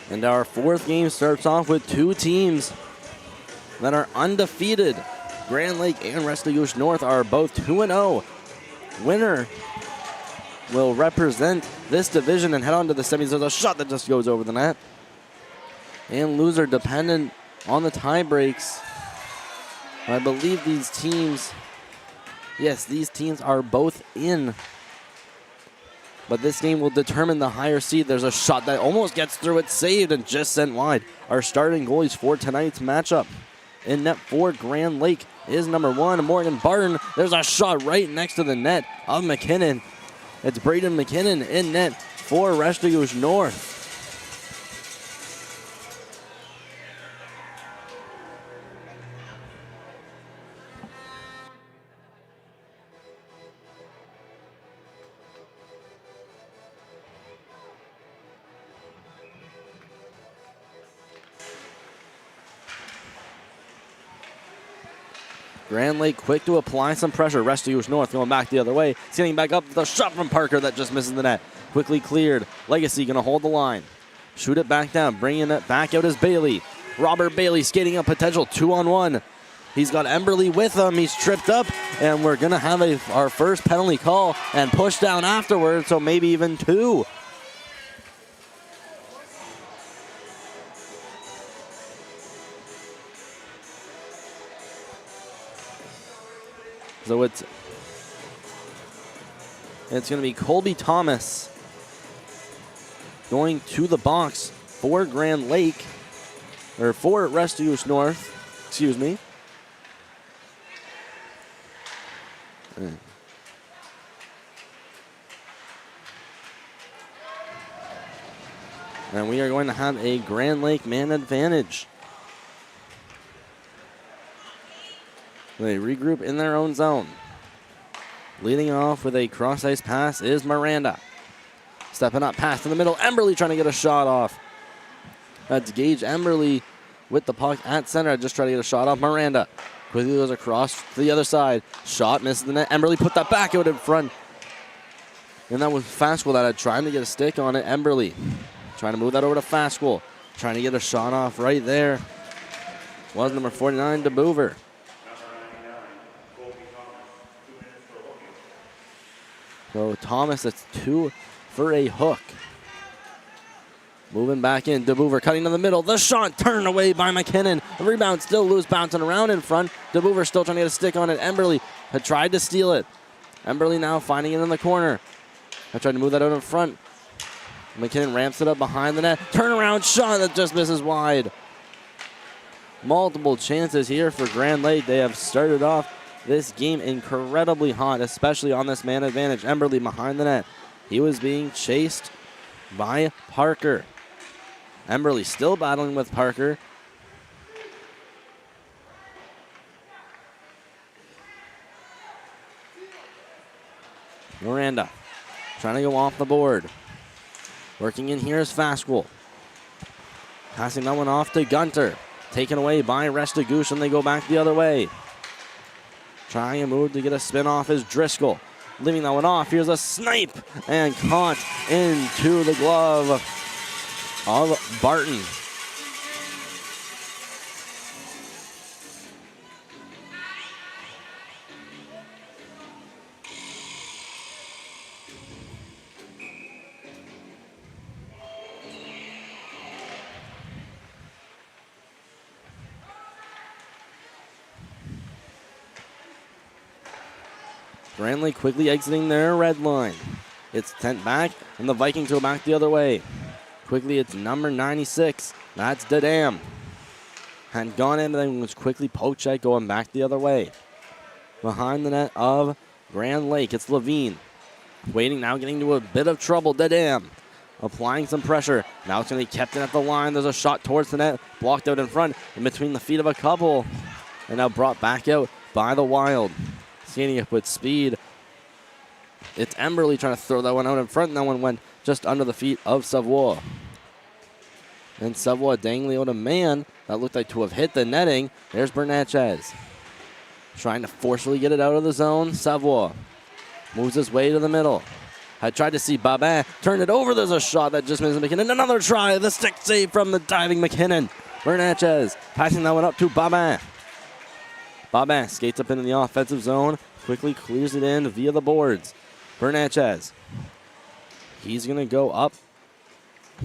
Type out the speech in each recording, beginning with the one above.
And our fourth game starts off with two teams that are undefeated. Grand Lake and Restigouche North are both 2-0. Winner will represent this division and head on to the semis. There's a shot that just goes over the net. And loser dependent on the tie breaks. I believe these teams, yes, these teams are both in. But this game will determine the higher seed. There's a shot that almost gets through. It's saved and just sent wide. Our starting goalies for tonight's matchup. In net for Grand Lake is number 1, Morgan Barton. There's a shot right next to the net of McKinnon. It's Braden McKinnon in net for Restigouche North. Grand Lake quick to apply some pressure. Restigouche North going back the other way. It's getting back up. The shot from Parker that just misses the net. Quickly cleared. Legacy going to hold the line. Shoot it back down. Bringing it back out is Bailey. Robert Bailey skating up potential 2-on-1. He's got Emberly with him. He's tripped up. And we're going to have our first penalty call and push down afterwards. So maybe even 2. So it's going to be Colby Thomas going to the box for Grand Lake, or for Restigouche North, excuse me. And we are going to have a Grand Lake man advantage. They regroup in their own zone. Leading off with a cross-ice pass is Miranda. Stepping up, pass in the middle. Emberly trying to get a shot off. That's Gage Emberly with the puck at center. Just trying to get a shot off. Miranda quickly goes across to the other side. Shot misses the net. Emberly put that back out in front. And that was Fasquell that had trying to get a stick on it. Emberly trying to move that over to Fasquell. Trying to get a shot off right there. Was number 49, DeBoover. So Thomas, that's 2 for a hook. Moving back in, DeBoover cutting to the middle. The shot turned away by McKinnon. The rebound still loose, bouncing around in front. DeBoover still trying to get a stick on it. Emberly had tried to steal it. Emberly now finding it in the corner. I tried to move that out in front. McKinnon ramps it up behind the net. Turnaround shot that just misses wide. Multiple chances here for Grand Lake. They have started off this game incredibly hot, especially on this man advantage. Emberly behind the net. He was being chased by Parker. Emberly still battling with Parker. Miranda trying to go off the board. Working in here is Fasquell. Passing that one off to Gunter. Taken away by Restigouche, and they go back the other way. Trying a move to get a spin off is Driscoll. Leaving that one off. Here's a snipe and caught into the glove of Barton. Grand Lake quickly exiting their red line. It's sent back, and the Vikings go back the other way. Quickly, it's number 96. That's Dadam. Had gone in, but then was quickly poke check going back the other way. Behind the net of Grand Lake, it's Levine. Waiting now, getting into a bit of trouble. Dadam applying some pressure. Now it's going to be kept in at the line. There's a shot towards the net, blocked out in front, in between the feet of a couple. And now brought back out by the Wild. Skating up with speed. It's Emberly trying to throw that one out in front, and that one went just under the feet of Savoie. And Savoie dangling out a man that looked like to have hit the netting. There's Bernatchez. Trying to forcefully get it out of the zone. Savoie moves his way to the middle. I tried to see Babin turn it over. There's a shot that just misses McKinnon. Another try. The stick save from the diving McKinnon. Bernatchez passing that one up to Babin. Babin skates up into the offensive zone. Quickly clears it in via the boards. Bernatchez. He's going to go up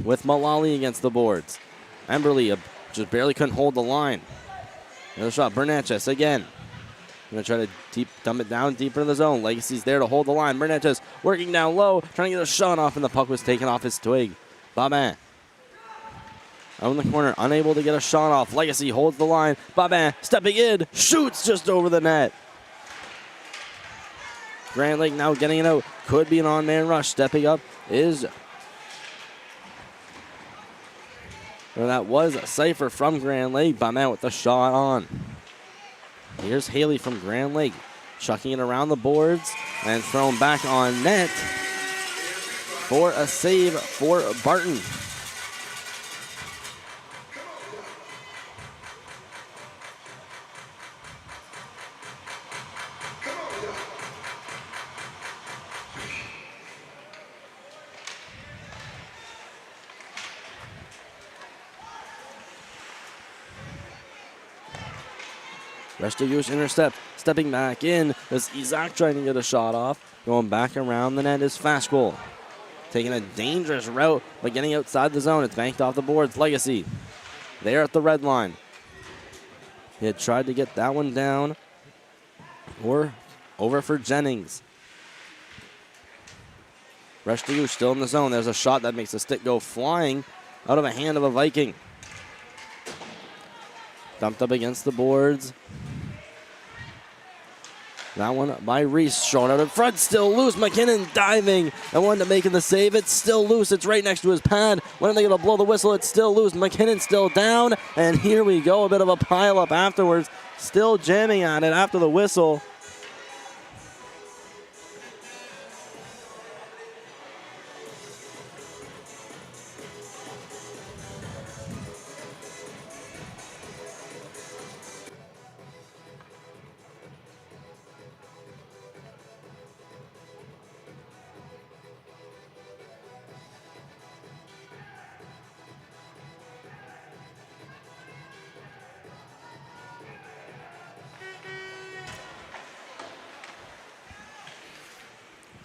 with Mullally against the boards. Emberly just barely couldn't hold the line. Another shot. Bernatchez again. Going to try to dump it down deeper in the zone. Legacy's there to hold the line. Bernatchez working down low, trying to get a shot off, and the puck was taken off his twig. Babin out in the corner, unable to get a shot off. Legacy holds the line. Babin stepping in, shoots just over the net. Grand Lake now getting it out. Could be an on-man rush. Stepping up is... Well, that was a cipher from Grand Lake. Babin with the shot on. Here's Haley from Grand Lake, chucking it around the boards and thrown back on net for a save for Barton. Restigouche intercept, stepping back in as Isaac trying to get a shot off. Going back around the net is Fastgoal. Taking a dangerous route, but getting outside the zone. It's banked off the boards. Legacy there at the red line. He had tried to get that one down or over for Jennings. Restigouche still in the zone. There's a shot that makes the stick go flying out of a hand of a Viking. Dumped up against the boards. That one by Reese, shot out in front, still loose. McKinnon diving and wanted to make the save. It's still loose. It's right next to his pad. When are they going to blow the whistle? It's still loose. McKinnon still down, and here we go. A bit of a pile-up afterwards. Still jamming on it after the whistle.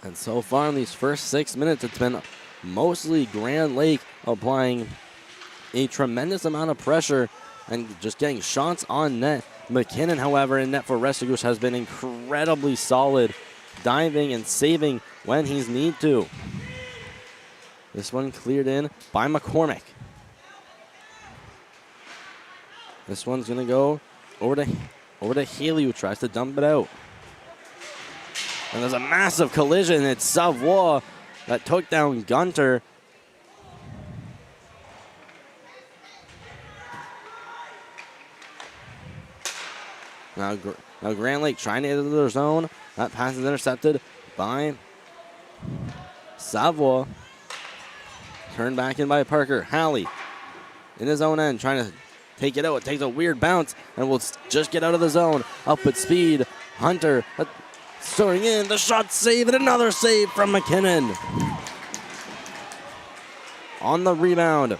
And so far in these first 6 minutes, it's been mostly Grand Lake applying a tremendous amount of pressure and just getting shots on net. McKinnon, however, in net for Restigouche has been incredibly solid, diving and saving when he's need to. This one cleared in by McCormick. This one's going to go over to Haley, who tries to dump it out. And there's a massive collision. It's Savoie that took down Gunter. Now Grand Lake trying to enter their zone. That pass is intercepted by Savoie. Turned back in by Parker. Halley in his own end trying to take it out. It takes a weird bounce and will just get out of the zone. Up at speed. Hunter soaring in, the shot save, and another save from McKinnon. On the rebound.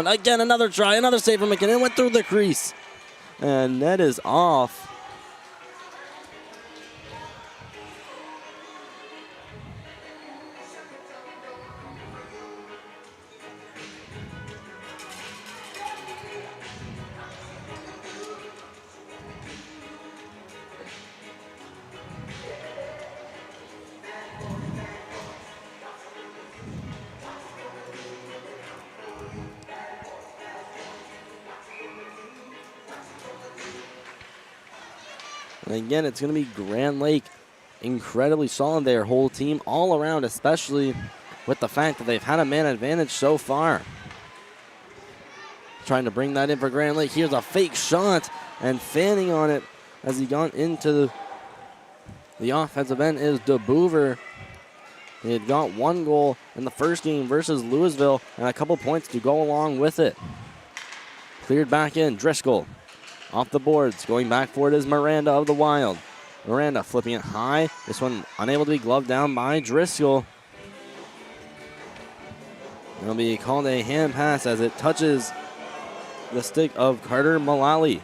Again, another try, another save from McKinnon. Went through the crease. And net is off. And again, it's going to be Grand Lake incredibly solid. Their whole team all around, especially with the fact that they've had a man advantage so far. Trying to bring that in for Grand Lake. Here's a fake shot, and fanning on it as he got into the offensive end is DeBoover. He had got one goal in the first game versus Louisville and a couple points to go along with it. Cleared back in. Driscoll off the boards. Going back for it is Miranda of the Wild. Miranda flipping it high. This one unable to be gloved down by Driscoll. It'll be called a hand pass as it touches the stick of Carter Mullally.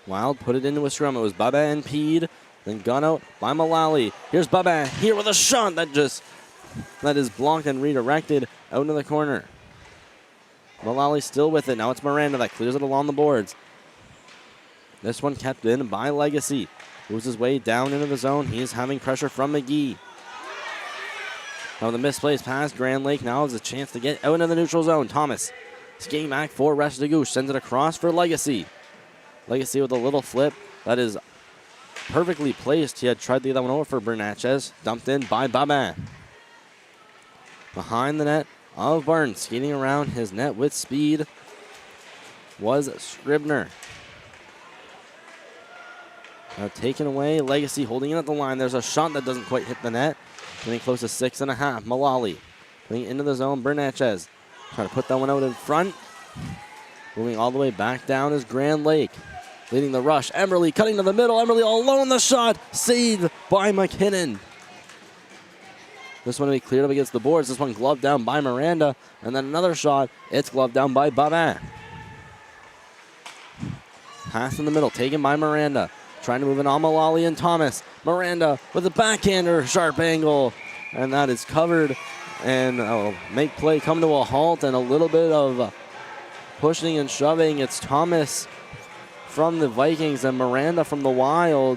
Wild put it into a scrum. It was Bubba and Pede. Then gun out by Mullally. Here's Bubba here with a shot that is blocked and redirected out into the corner. Mullally still with it. Now it's Miranda that clears it along the boards. This one kept in by Legacy. Moves his way down into the zone. He's having pressure from McGee. Now the misplaced pass. Grand Lake now has a chance to get out into the neutral zone. Thomas skating back for Restigouche. Sends it across for Legacy. Legacy with a little flip that is perfectly placed. He had tried to get that one over for Bernatchez. Dumped in by Baba. Behind the net of Barnes. Skating around his net with speed was Scribner. Now taken away. Legacy holding it at the line. There's a shot that doesn't quite hit the net. Getting close to 6.5. Mullally putting it into the zone. Bernatchez trying to put that one out in front. Moving all the way back down is Grand Lake. Leading the rush. Emerly cutting to the middle. Emerly all alone. The shot saved by McKinnon. This one will be cleared up against the boards. This one gloved down by Miranda. And then another shot. It's gloved down by Babin. Pass in the middle. Taken by Miranda. Trying to move in on Mullally and Thomas. Miranda with a backhander. Sharp angle. And that is covered. And make play come to a halt. And a little bit of pushing and shoving. It's Thomas from the Vikings and Miranda from the Wild.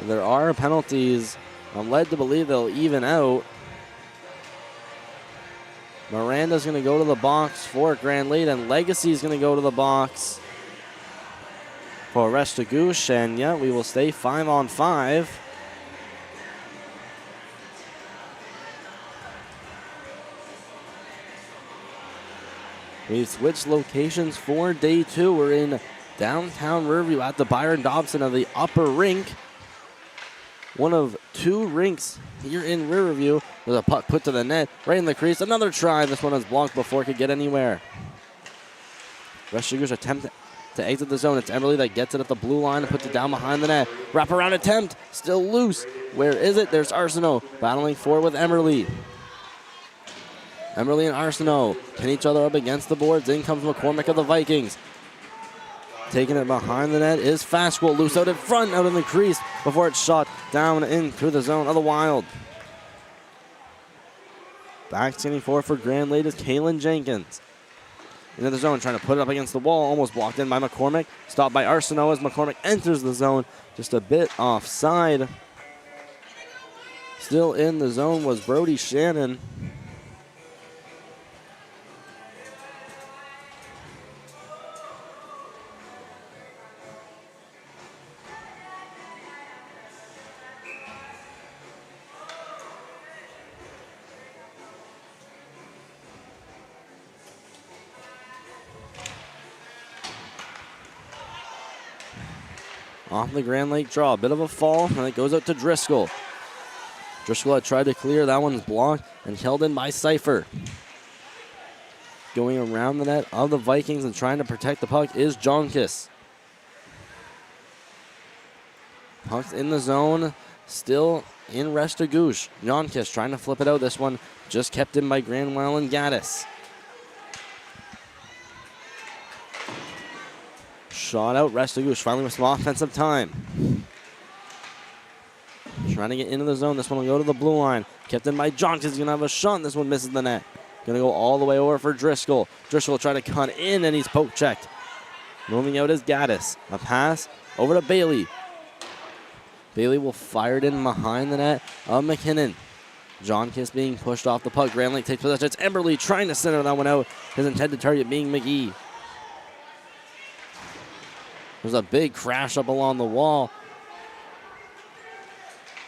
There are penalties. I'm led to believe they'll even out. Miranda's going to go to the box for Grand Lake, and Legacy's going to go to the box for Restigouche. And yeah, we will stay 5-on-5. We've switched locations for day 2. We're in downtown Riverview at the Byron Dobson of the Upper Rink. One of 2 rinks here in Riverview. There's a puck put to the net, right in the crease. Another try. This one is blocked before it could get anywhere. Restigouche attempt to exit the zone. It's Emerly that gets it at the blue line and puts it down behind the net. Wraparound attempt, still loose. Where is it? There's Arsenault battling forward with Emerly. Emerly and Arsenault pin each other up against the boards. In comes McCormick of the Vikings. Taking it behind the net is Fastwell. Loose out in front, out in the crease before it's shot down in through the zone of the Wild. Back standing forward for Grand Lake is Kalen Jenkins. Into the zone, trying to put it up against the wall. Almost blocked in by McCormick. Stopped by Arsenault as McCormick enters the zone. Just a bit offside. Still in the zone was Brody Shannon. Off the Grand Lake draw, a bit of a fall, and it goes out to Driscoll. Driscoll had tried to clear, that one's blocked and held in by Cypher. Going around the net of the Vikings and trying to protect the puck is Jonkis. Puck's in the zone, still in Restigouche. Jonkis trying to flip it out, this one just kept in by Granwell and Gaddis. Shot out, Restigouche finally with some offensive time. Trying to get into the zone. This one will go to the blue line. Kept in by Jonkis. He's going to have a shot. This one misses the net. Going to go all the way over for Driscoll. Driscoll will try to cut in, and he's poke checked. Moving out is Gaddis. A pass over to Bailey. Bailey will fire it in behind the net of McKinnon. Jonkis being pushed off the puck. Grand Lake takes possession. It's Emberley trying to center that one out. His intended target being McGee. There's a big crash up along the wall.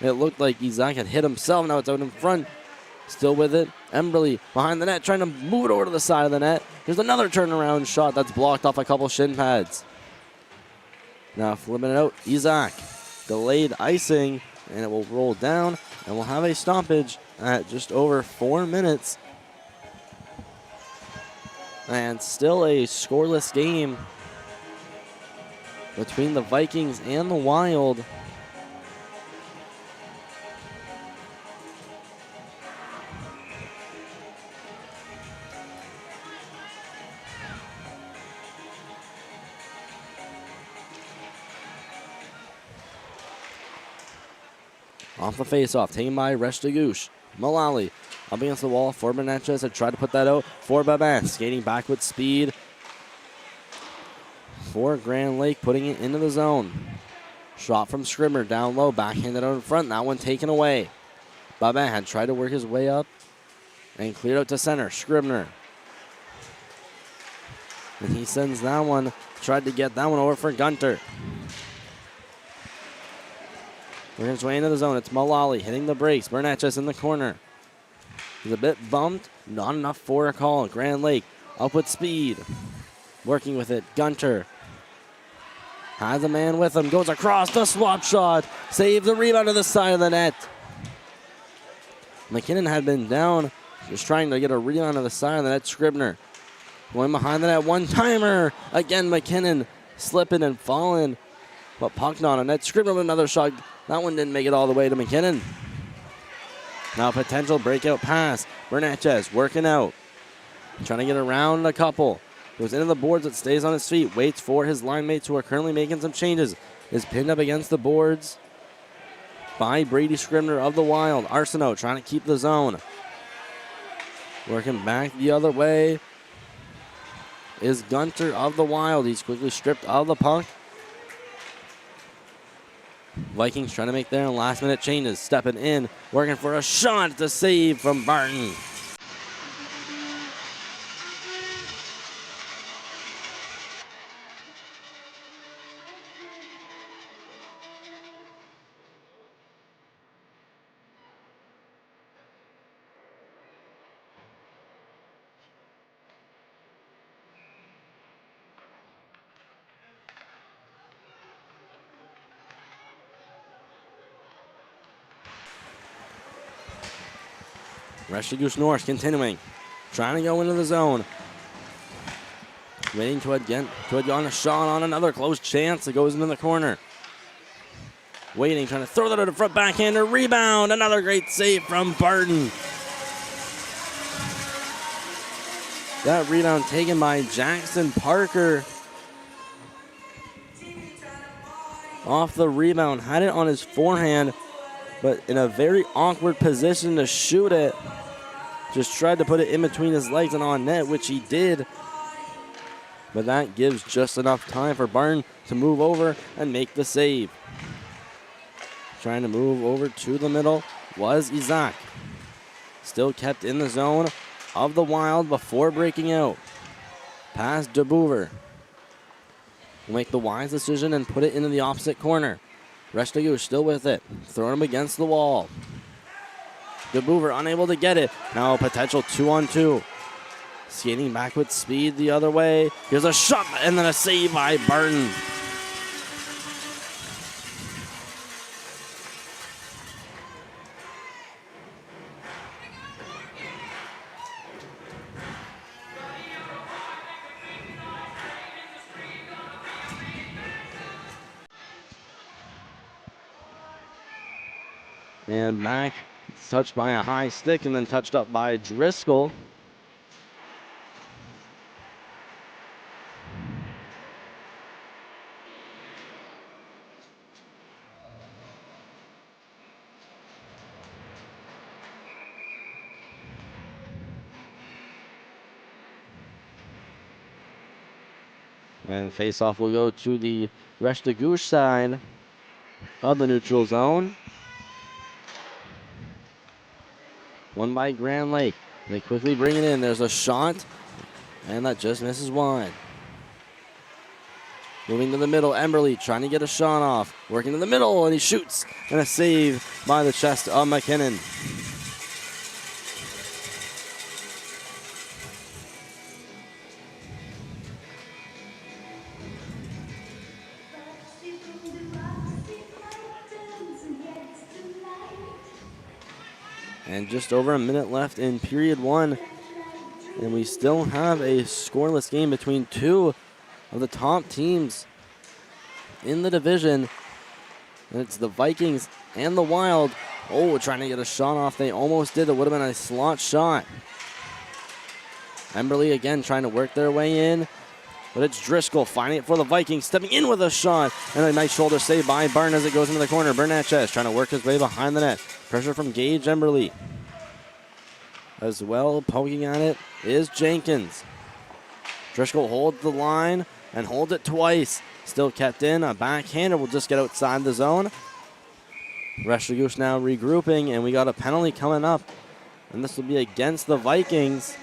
It looked like Isaac had hit himself. Now it's out in front. Still with it. Emberly behind the net, trying to move it over to the side of the net. Here's another turnaround shot that's blocked off a couple shin pads. Now flipping it out, Isaac. Delayed icing, and it will roll down, and we'll have a stoppage at just over 4 minutes. And still a scoreless game between the Vikings and the Wild. Off the face-off, taken by Restigouche. Mullally up against the wall for Menendez. I tried to put that out for Babin. Skating back with speed for Grand Lake, putting it into the zone. Shot from Scribner down low, backhanded out in front. That one taken away. Babin had tried to work his way up and cleared out to center. Scribner. And he sends that one, tried to get that one over for Gunter. Working his way into the zone. It's Mullally hitting the brakes. Bernatches in the corner. He's a bit bumped. Not enough for a call. Grand Lake up with speed. Working with it. Gunter has a man with him. Goes across the swap shot. Save the rebound to the side of the net. McKinnon had been down. Just trying to get a rebound to the side of the net. Scribner going behind the net. One-timer. Again, McKinnon slipping and falling. But puck not on net. Scribner with another shot. That one didn't make it all the way to McKinnon. Now potential breakout pass. Bernatches working out. Trying to get around a couple. Goes into the boards, it stays on his feet. Waits for his line mates who are currently making some changes. Is pinned up against the boards by Brady Scribner of the Wild. Arsenault trying to keep the zone. Working back the other way is Gunter of the Wild. He's quickly stripped of the puck. Vikings trying to make their last-minute changes. Stepping in, working for a shot to save from Barton. Restigouche North continuing. Trying to go into the zone. Waiting to again on a shot on another close chance. It goes into the corner. Waiting, trying to throw that out of front backhander. Rebound. Another great save from Barton. That rebound taken by Jackson Parker. Off the rebound. Had it on his forehand, but in a very awkward position to shoot it. Just tried to put it in between his legs and on net, which he did. But that gives just enough time for Barton to move over and make the save. Trying to move over to the middle was Isaac. Still kept in the zone of the Wild before breaking out. Pass DeBoover. Will make the wise decision and put it into the opposite corner. Restigouche still with it. Throwing him against the wall. DeBoover unable to get it. Now a potential 2-on-2. Skating back with speed the other way. Here's a shot and then a save by Barton. And back, touched by a high stick and then touched up by Driscoll. And face-off will go to the Restigouche side of the neutral zone. One by Grand Lake. They quickly bring it in. There's a shot, and that just misses wide. Moving to the middle, Emberly trying to get a shot off. Working in the middle, and he shoots. And a save by the chest of McKinnon. And just over a minute left in period one. And we still have a scoreless game between two of the top teams in the division. And it's the Vikings and the Wild. Oh, trying to get a shot off. They almost did. It would have been a slot shot. Emberly again trying to work their way in. But it's Driscoll finding it for the Vikings, stepping in with a shot. And a nice shoulder save by Barton as it goes into the corner. Bernatchez trying to work his way behind the net. Pressure from Gage Emberly. As well, poking at it is Jenkins. Driscoll holds the line and holds it twice. Still kept in. A backhander will just get outside the zone. Restigouche now regrouping, and we got a penalty coming up. And this will be against the Vikings.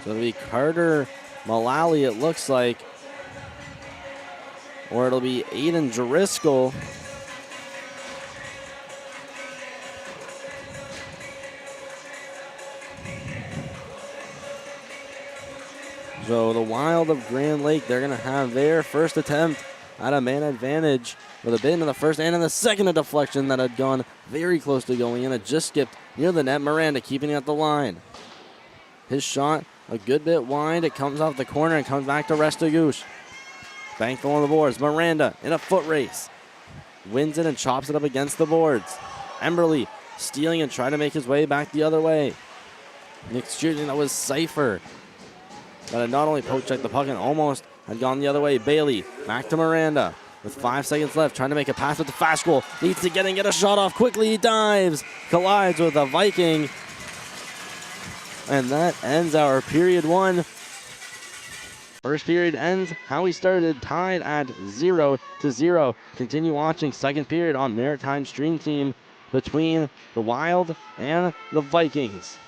So it'll be Carter Mullally, it looks like. Or it'll be Aiden Driscoll. So the Wild of Grand Lake, they're going to have their first attempt at a man advantage with a bit in the first and in the second, a deflection that had gone very close to going in. It just skipped near the net. Miranda keeping it at the line. His shot a good bit wide. It comes off the corner and comes back to Restigouche. Bankful on the boards. Miranda in a foot race. Wins it and chops it up against the boards. Emberly stealing and trying to make his way back the other way. Nick's shooting, that was Cypher. But it not only poke checked the puck and almost had gone the other way. Bailey back to Miranda with 5 seconds left, trying to make a pass with the fast goal. Needs to get in, get a shot off quickly. He dives, collides with a Viking. And that ends our period one. First period ends how we started, tied at 0-0. Continue watching second period on Maritime Stream Team between the Wild and the Vikings.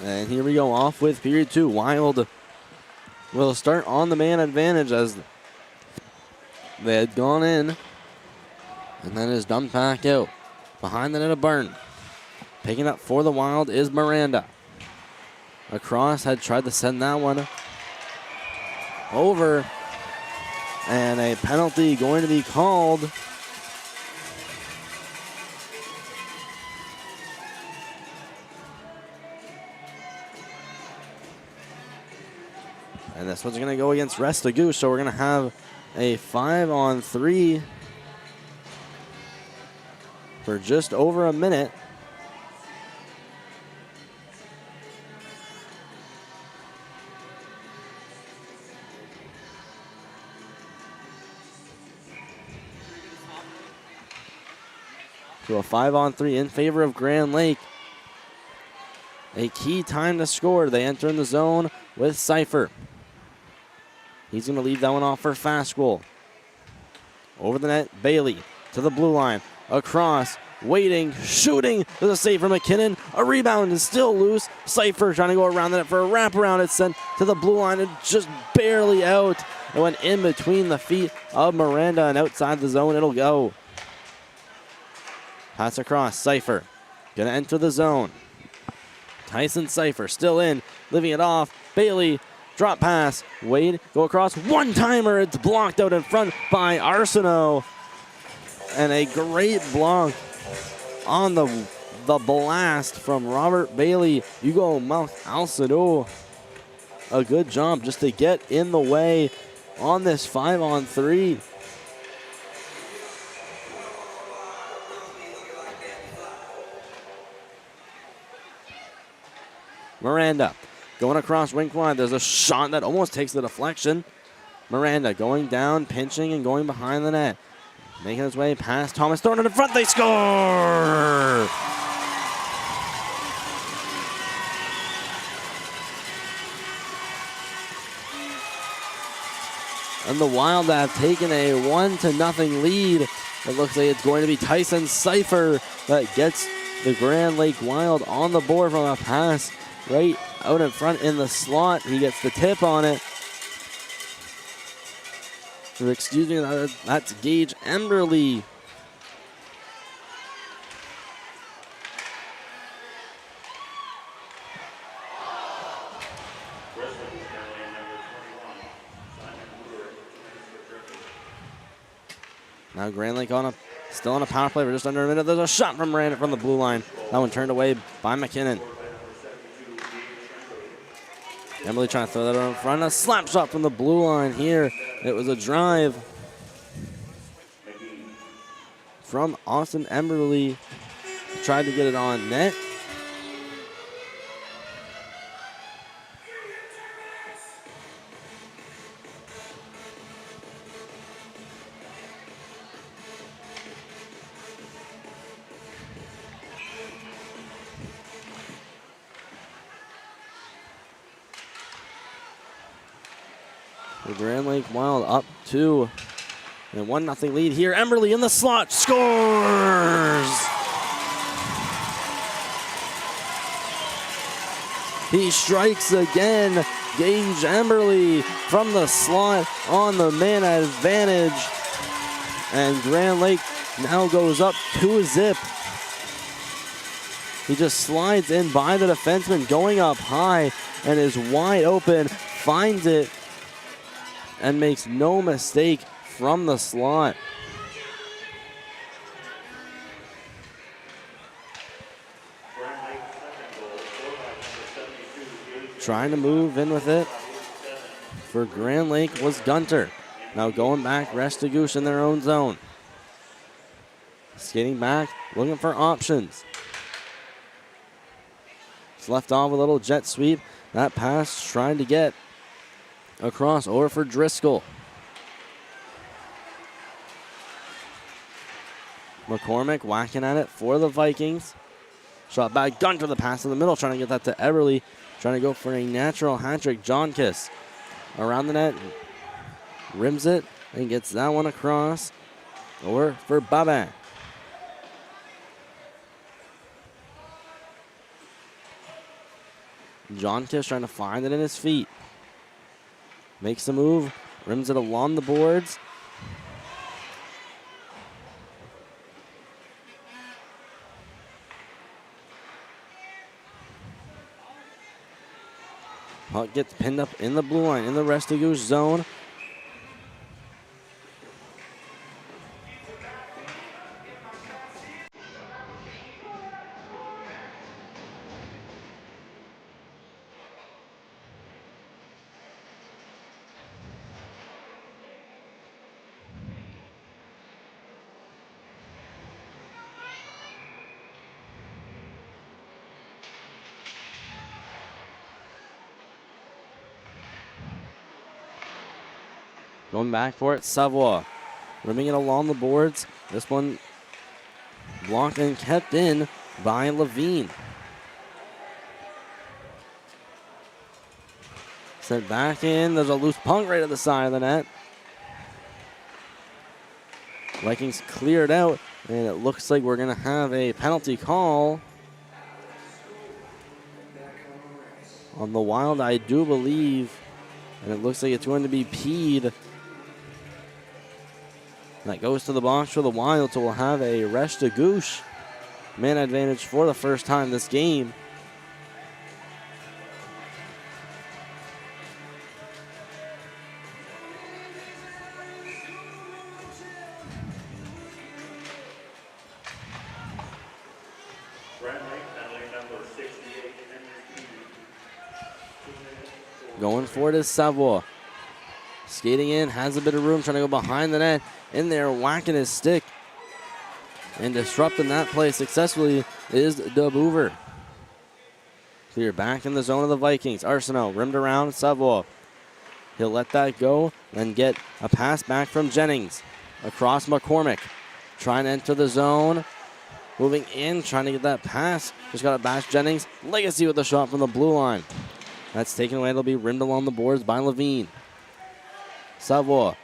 And here we go, off with period 2. Wild will start on the man advantage as they had gone in. And then is dumped back out. Behind the net of Barton. Picking up for the Wild is Miranda. Across, had tried to send that one over. And a penalty going to be called. And this one's going to go against Restigouche, so we're going to have a 5-on-3 for just over a minute. So a 5-on-3 in favor of Grand Lake. A key time to score. They enter in the zone with Cypher. He's going to leave that one off for fast goal. Over the net, Bailey to the blue line. Across, waiting, shooting. There's a save from McKinnon. A rebound is still loose. Cypher trying to go around the net for a wraparound. It's sent to the blue line and just barely out. It went in between the feet of Miranda and outside the zone. It'll go. Pass across, Cypher. Gonna enter the zone. Tyson Cypher still in, living it off. Bailey, drop pass. Wade, go across. One-timer, it's blocked out in front by Arsenault. And a great block on the blast from Robert Bailey. Hugo Mouth Alcedo. A good job just to get in the way on this 5-on-3. Miranda going across rink wide. There's a shot that almost takes the deflection. Miranda going down, pinching, and going behind the net. Making his way past Thomas, throwing it in front. They score! And the Wild have taken a 1-0 lead. It looks like it's going to be Tyson Cypher that gets the Grand Lake Wild on the board from a pass right out in front in the slot. He gets the tip on it. Or excuse me, that's Gage Emberley. Now Grand Lake still on a power play for just under a minute. There's a shot from Miranda from the blue line. That one turned away by McKinnon. Emily trying to throw that out in front. A slap shot from the blue line here. It was a drive from Austin Emberley. Tried to get it on net. The Grand Lake Wild up 2 and 1-0 lead here. Emberley in the slot scores. He strikes again. Gage Emberley from the slot on the man advantage. And Grand Lake now goes up 2-0. He just slides in by the defenseman going up high and is wide open. Finds it. And makes no mistake from the slot. Trying to move in with it for Grand Lake was Gunter. Now going back, Restigouche in their own zone. Skating back, looking for options. It's left off a little jet sweep. That pass trying to get across over for Driscoll. McCormick whacking at it for the Vikings. Shot back, Gunter the pass in the middle, trying to get that to Everly. Trying to go for a natural hat trick. John Kiss around the net, rims it, and gets that one across. Over for Babin. John Kiss trying to find it in his feet. Makes the move, rims it along the boards. Puck gets pinned up in the blue line, in the Restigouche zone. Going back for it, Savoie. Rimming it along the boards. This one blocked and kept in by Levine. Sent back in. There's a loose puck right at the side of the net. Vikings cleared out, and it looks like we're going to have a penalty call on the Wild, I do believe. And it looks like it's going to be Peed. That goes to the box for the Wild, so we'll have a Restigouche man advantage for the first time this game. Going for it is Savoie. Skating in, has a bit of room, trying to go behind the net. In there, whacking his stick. And disrupting that play successfully is DeBoover. Clear back in the zone of the Vikings. Arsenault rimmed around Savoie. He'll let that go, then get a pass back from Jennings. Across McCormick. Trying to enter the zone. Moving in, trying to get that pass. Just got to bash Jennings. Legacy with the shot from the blue line. That's taken away. It'll be rimmed along the boards by Levine. Savoie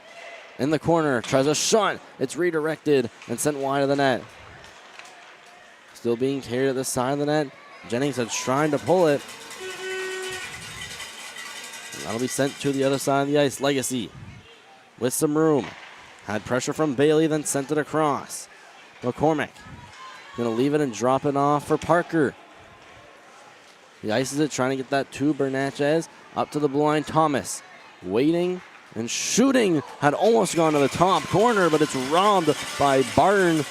in the corner, tries a shot. It's redirected and sent wide of the net. Still being carried at the side of the net. Jennings is trying to pull it. And that'll be sent to the other side of the ice. Legacy with some room. Had pressure from Bailey, then sent it across. McCormick going to leave it and drop it off for Parker. He ices it, trying to get that to Bernatchez. Up to the blue line, Thomas. Waiting and shooting. Had almost gone to the top corner, but it's robbed by Barton.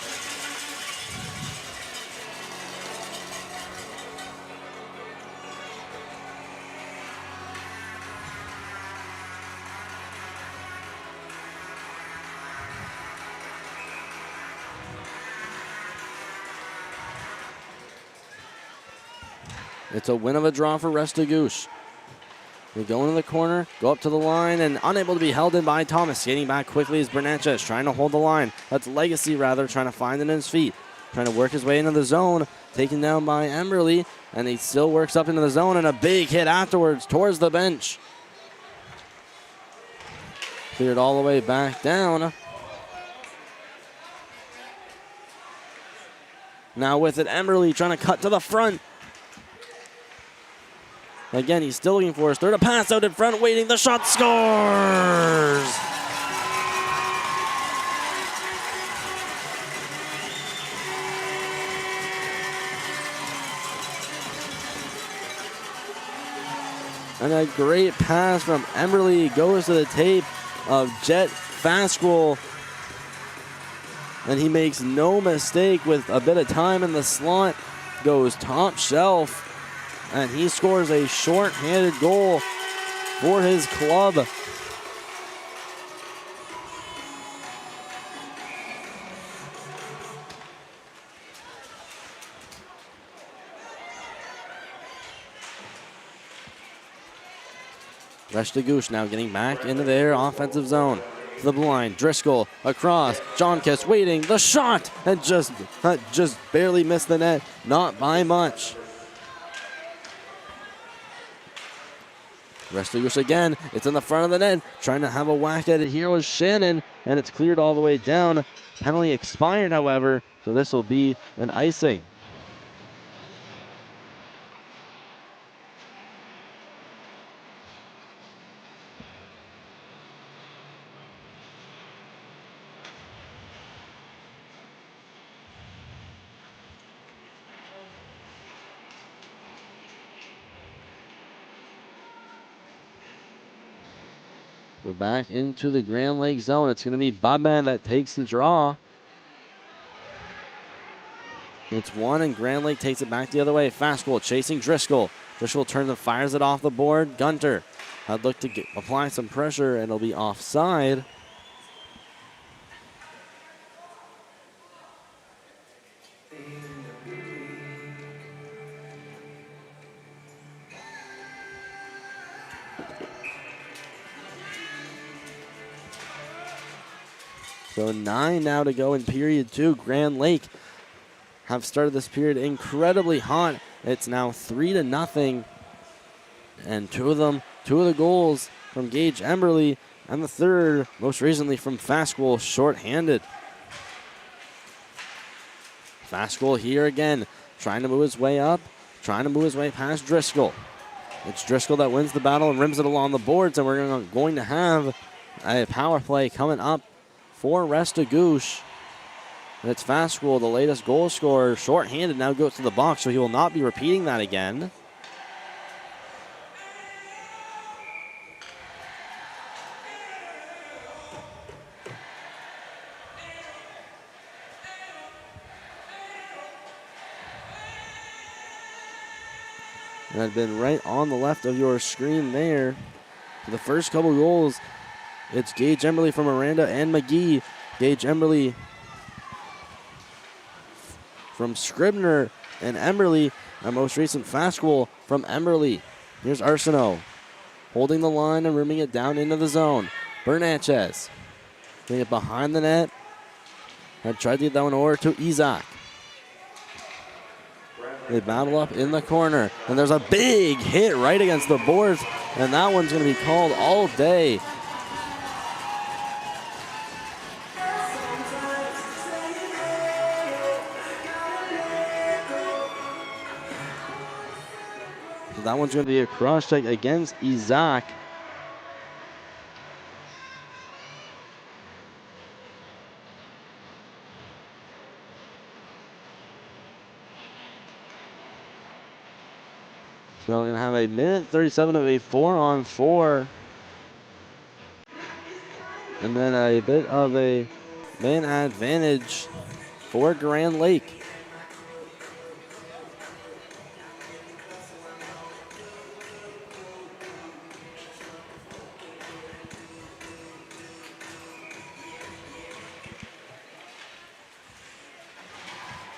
It's a win of a draw for Restigouche. They go into the corner, go up to the line, and unable to be held in by Thomas. Skating back quickly is Bernatchez, trying to hold the line. That's Legacy, rather, trying to find it in his feet. Trying to work his way into the zone. Taken down by Emberly, and he still works up into the zone, and a big hit afterwards towards the bench. Cleared all the way back down. Now with it, Emberly trying to cut to the front. Again, he's still looking for his third. A pass out in front, waiting. The shot scores! And a great pass from Emberly goes to the tape of Jet Fascrell. And he makes no mistake with a bit of time in the slot. Goes top shelf. And he scores a short-handed goal for his club. Restigouche now getting back into their offensive zone. To the blue line, Driscoll across, John Kiss waiting, the shot, and just barely missed the net, not by much. Restigouche again, it's in the front of the net, trying to have a whack at it. Here was Shannon, and it's cleared all the way down. Penalty expired, however, so this will be an icing. We're back into the Grand Lake zone. It's going to be Bubba that takes the draw. It's one, and Grand Lake takes it back the other way. Fastball chasing Driscoll. Driscoll turns and fires it off the board. Gunter had looked to apply some pressure, and it'll be offside. So 9 now to go in period 2. Grand Lake have started this period incredibly hot. It's now 3-0. And two of the goals from Gage Emberly, and the third, most recently from Fastball, shorthanded. Fastball here again, trying to move his way up, trying to move his way past Driscoll. It's Driscoll that wins the battle and rims it along the boards, and we're going to have a power play coming up for Restigouche. And it's Fastball, the latest goal scorer, shorthanded, now goes to the box, so he will not be repeating that again. And I've been right on the left of your screen there. For the first couple goals, it's Gage Emberly from Miranda and McGee. Gage Emberly from Scribner and Emberly. A most recent fast goal from Emberly. Here's Arsenault holding the line and rimming it down into the zone. Bernatchez getting it behind the net. Had tried to get that one over to Isaac. They battle up in the corner, and there's a big hit right against the boards, and that one's going to be called all day. That one's going to be a cross check against Isaac. So we're going to have a minute 37 of a 4-on-4. And then a bit of a man advantage for Grand Lake.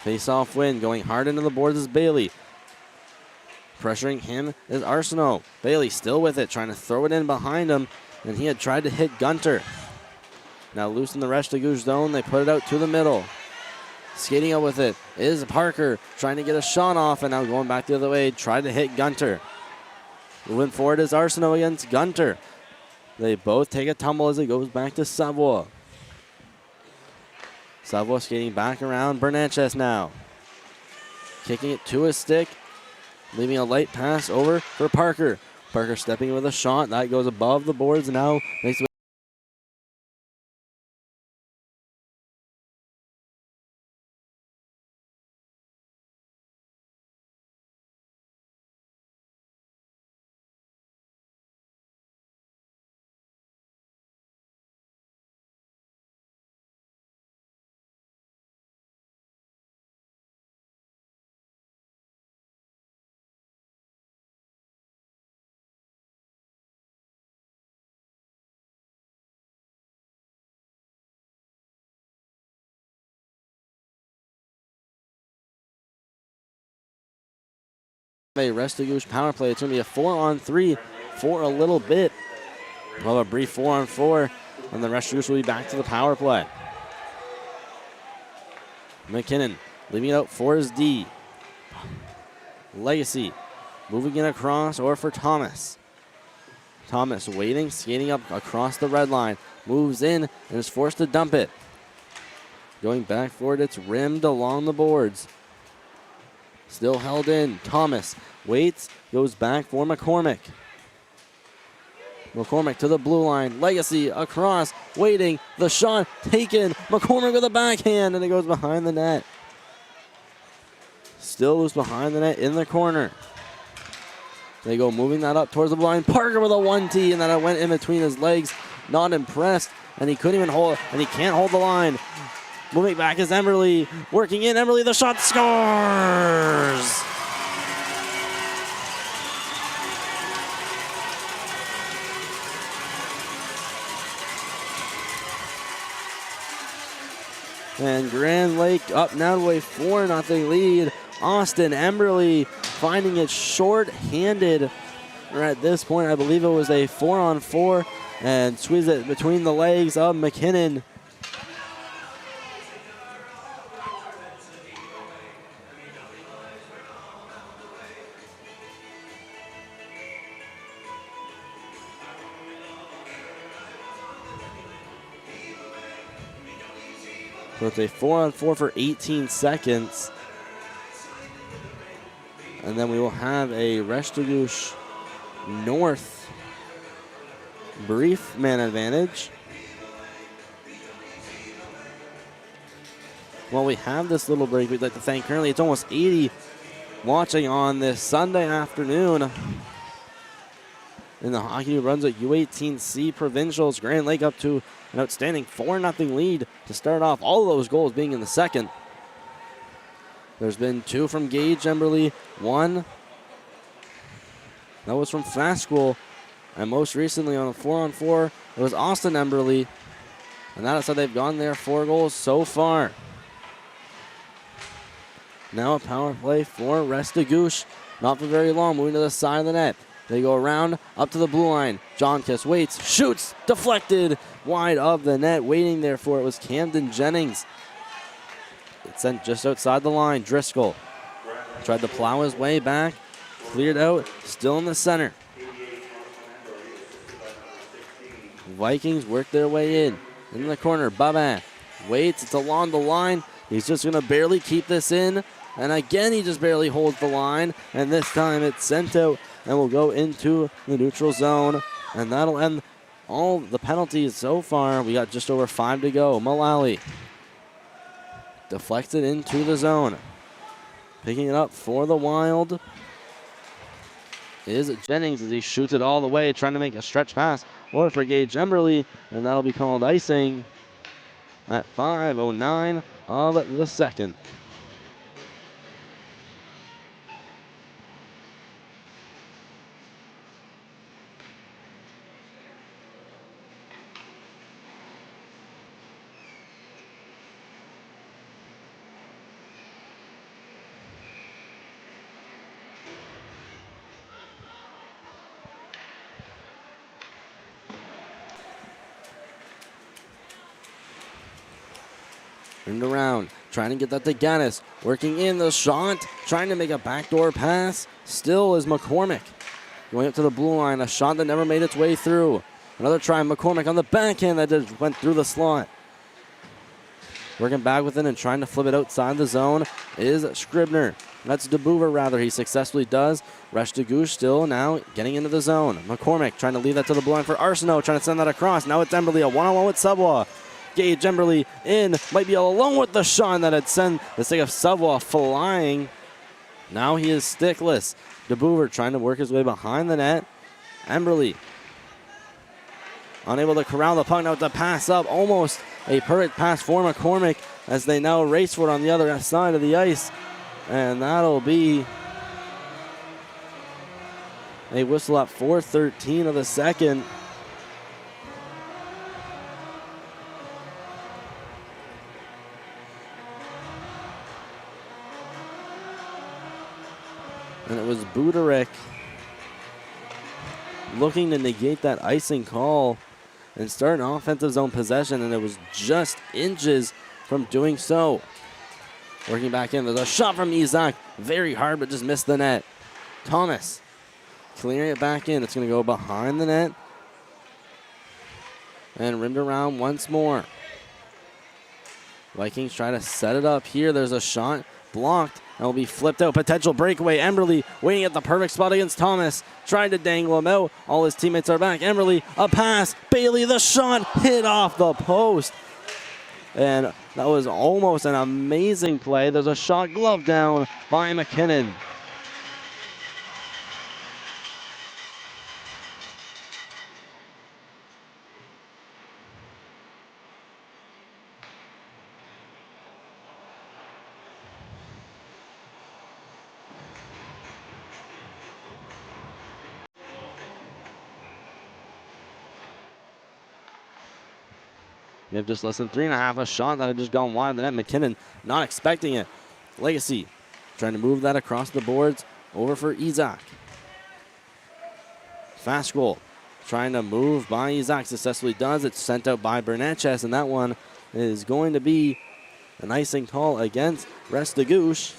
Face-off win, going hard into the boards is Bailey. Pressuring him is Arsenault. Bailey still with it, trying to throw it in behind him, and he had tried to hit Gunter. Now loose in the Restigouche zone, they put it out to the middle. Skating out with it is Parker, trying to get a shot off, and now going back the other way, tried to hit Gunter. Moving forward is Arsenault against Gunter. They both take a tumble as it goes back to Savoie. Savoie skating back around Bernatchez now. Kicking it to his stick. Leaving a light pass over for Parker. Parker stepping with a shot. That goes above the boards and now makes it. A Restigouche power play. It's going to be a 4-on-3 for a little bit. Well, a brief 4-on-4, and the Restigouche will be back to the power play. McKinnon leaving it out for his D. Legacy moving in across or for Thomas. Thomas waiting, skating up across the red line. Moves in and is forced to dump it. Going back for it, it's rimmed along the boards. Still held in. Thomas waits, goes back for McCormick. McCormick to the blue line. Legacy across, waiting. The shot taken. McCormick with a backhand, and it goes behind the net. Still loose behind the net in the corner. They go moving that up towards the blue line. Parker with a 1-T, and then it went in between his legs not impressed, and he couldn't even hold, and he can't hold the line. Moving back is Emberly, working in, Emberly, the shot scores! And Grand Lake up now to a 4-0 lead. Austin Emberly finding it short-handed. Or at this point, I believe it was a 4-on-4, and squeeze it between the legs of McKinnon. So it's a 4-on-4 for 18 seconds. And then we will have a Restigouche North brief man advantage. While we have this little break, we'd like to thank currently it's almost 80 watching on this Sunday afternoon in the Hockey New Brunswick U18C Provincials. Grand Lake up to an outstanding 4-0 lead to start off, all of those goals being in the second. There's been 2 from Gage Emberly, 1 that was from Fastschool, and most recently on a 4-on-4, it was Austin Emberly, and that is how they've gone there, 4 goals so far. Now a power play for Restigouche, not for very long, moving to the side of the net. They go around, up to the blue line. John Kiss waits, shoots, deflected, wide of the net. Waiting there for it was Camden Jennings. It's sent just outside the line. Driscoll tried to plow his way back, cleared out, still in the center. Vikings work their way in the corner. Babin waits, it's along the line. He's just gonna barely keep this in. And again, he just barely holds the line. And this time it's sent out and will go into the neutral zone. And that'll end all the penalties so far. We got just over 5 to go. Mullally deflected into the zone. Picking it up for the Wild is Jennings as he shoots it all the way, trying to make a stretch pass for Gage Emberly. And that'll be called icing at 5:09 of the second. Turned around, trying to get that to Gaddis. Working in the shot, trying to make a backdoor pass. Still is McCormick. Going up to the blue line, a shot that never made its way through. Another try, McCormick on the backhand that just went through the slot. Working back with it and trying to flip it outside the zone is Scribner. That's DeBoover rather, he successfully does. Restigouche still now getting into the zone. McCormick trying to leave that to the blue line for Arsenault, trying to send that across. Now it's Emberly, a one-on-one with Savoie. Gage Emberly in, might be all alone with the shot that had sent the stick of Savoie flying. Now he is stickless. DeBoover trying to work his way behind the net. Emberly unable to corral the puck. Now with the pass up, almost a perfect pass for McCormick as they now race for it on the other side of the ice. And that'll be a whistle at 4:13 of the second. And it was Budarick looking to negate that icing call and start an offensive zone possession, and it was just inches from doing so. Working back in, there's a shot from Isaac. Very hard, but just missed the net. Thomas clearing it back in. It's going to go behind the net and rimmed around once more. Vikings try to set it up here. There's a shot blocked. And will be flipped out. Potential breakaway. Emberly waiting at the perfect spot against Thomas. Trying to dangle him out. All his teammates are back. Emberly, a pass. Bailey, the shot. Hit off the post. And that was almost an amazing play. There's a shot glove down by McKinnon. We have just less than 3.5. A shot that had just gone wide of the net. McKinnon not expecting it. Legacy trying to move that across the boards over for Isaac. Fast goal. Trying to move by Isaac. Successfully does. It's sent out by Bernatchez, and that one is going to be an icing call against Restigouche.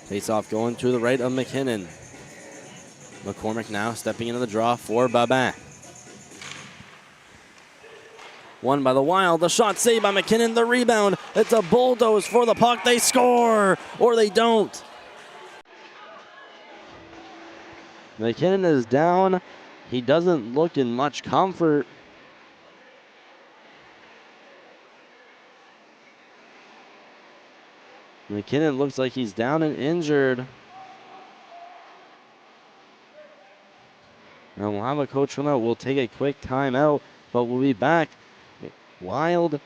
Face-off going to the right of McKinnon. McCormick now stepping into the draw for Babin. Won by the Wild. The shot saved by McKinnon. The rebound. It's a bulldoze for the puck. They score, or they don't. McKinnon is down. He doesn't look in much comfort. McKinnon looks like he's down and injured. And we'll have a coach come out. We'll take a quick timeout, but we'll be back. Wild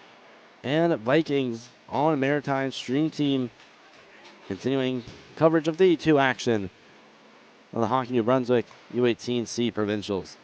and Vikings on Maritime Stream Team, continuing coverage of the E2 action of the Hockey New Brunswick U18C Provincials.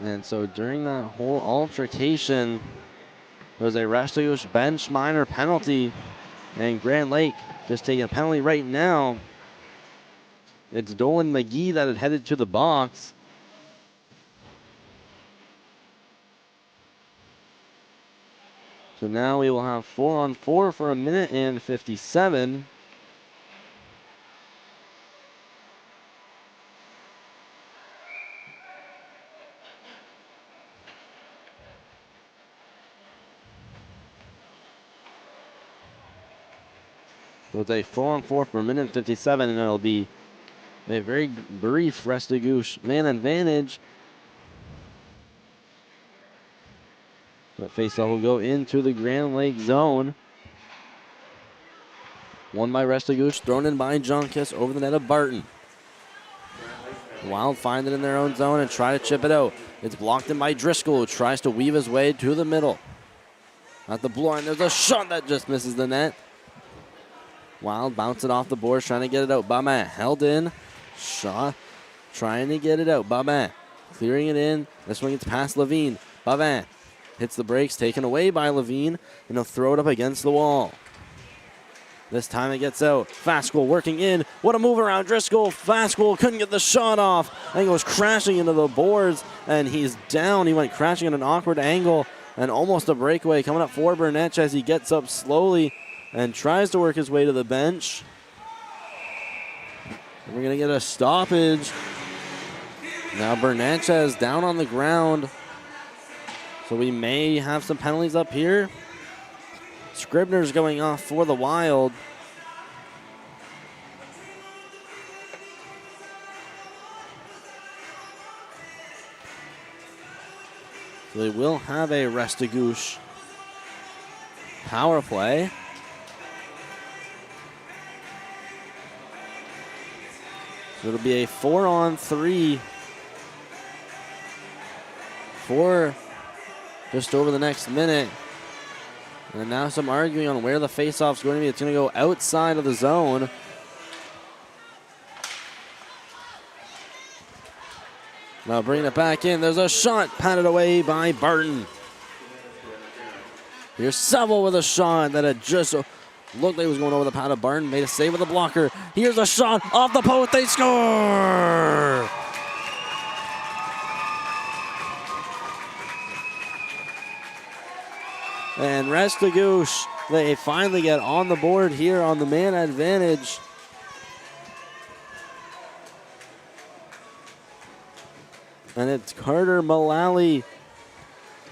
And so during that whole altercation, there was a Restigouche bench minor penalty, and Grand Lake just taking a penalty right now. It's Dolan McGee that had headed to the box. So now we will have 4-on-4 for a minute and 57. So it's a 4-on-4 for a minute and 57, and it'll be a very brief Restigouche man advantage. But faceoff will go into the Grand Lake zone. Won by Restigouche, thrown in by Junkus over the net of Barton. Wild find it in their own zone and try to chip it out. It's blocked in by Driscoll, who tries to weave his way to the middle. At the blue line, there's a shot that just misses the net. Wild bounce it off the boards, trying to get it out. Babin held in. Shot, trying to get it out. Babin clearing it in. This one gets past Levine. Babin hits the brakes, taken away by Levine, and he'll throw it up against the wall. This time it gets out. Fastgoal working in. What a move around Driscoll. Fastgoal couldn't get the shot off. And goes crashing into the boards, and he's down. He went crashing at an awkward angle, and almost a breakaway coming up for Burnett as he gets up slowly and tries to work his way to the bench. We're going to get a stoppage. Now Bernatchez down on the ground. So we may have some penalties up here. Scribner's going off for the Wild. So they will have a Restigouche power play. So it'll be a 4-on-3 for just over the next minute. And now some arguing on where the faceoff's going to be. It's going to go outside of the zone. Now bringing it back in. There's a shot patted away by Barton. Here's Seville with a shot that had just looked like it was going over the pad of Barton. Made a save with a blocker. Here's a shot off the post. They score! And Restigouche, they finally get on the board here on the man advantage. And it's Carter Mullally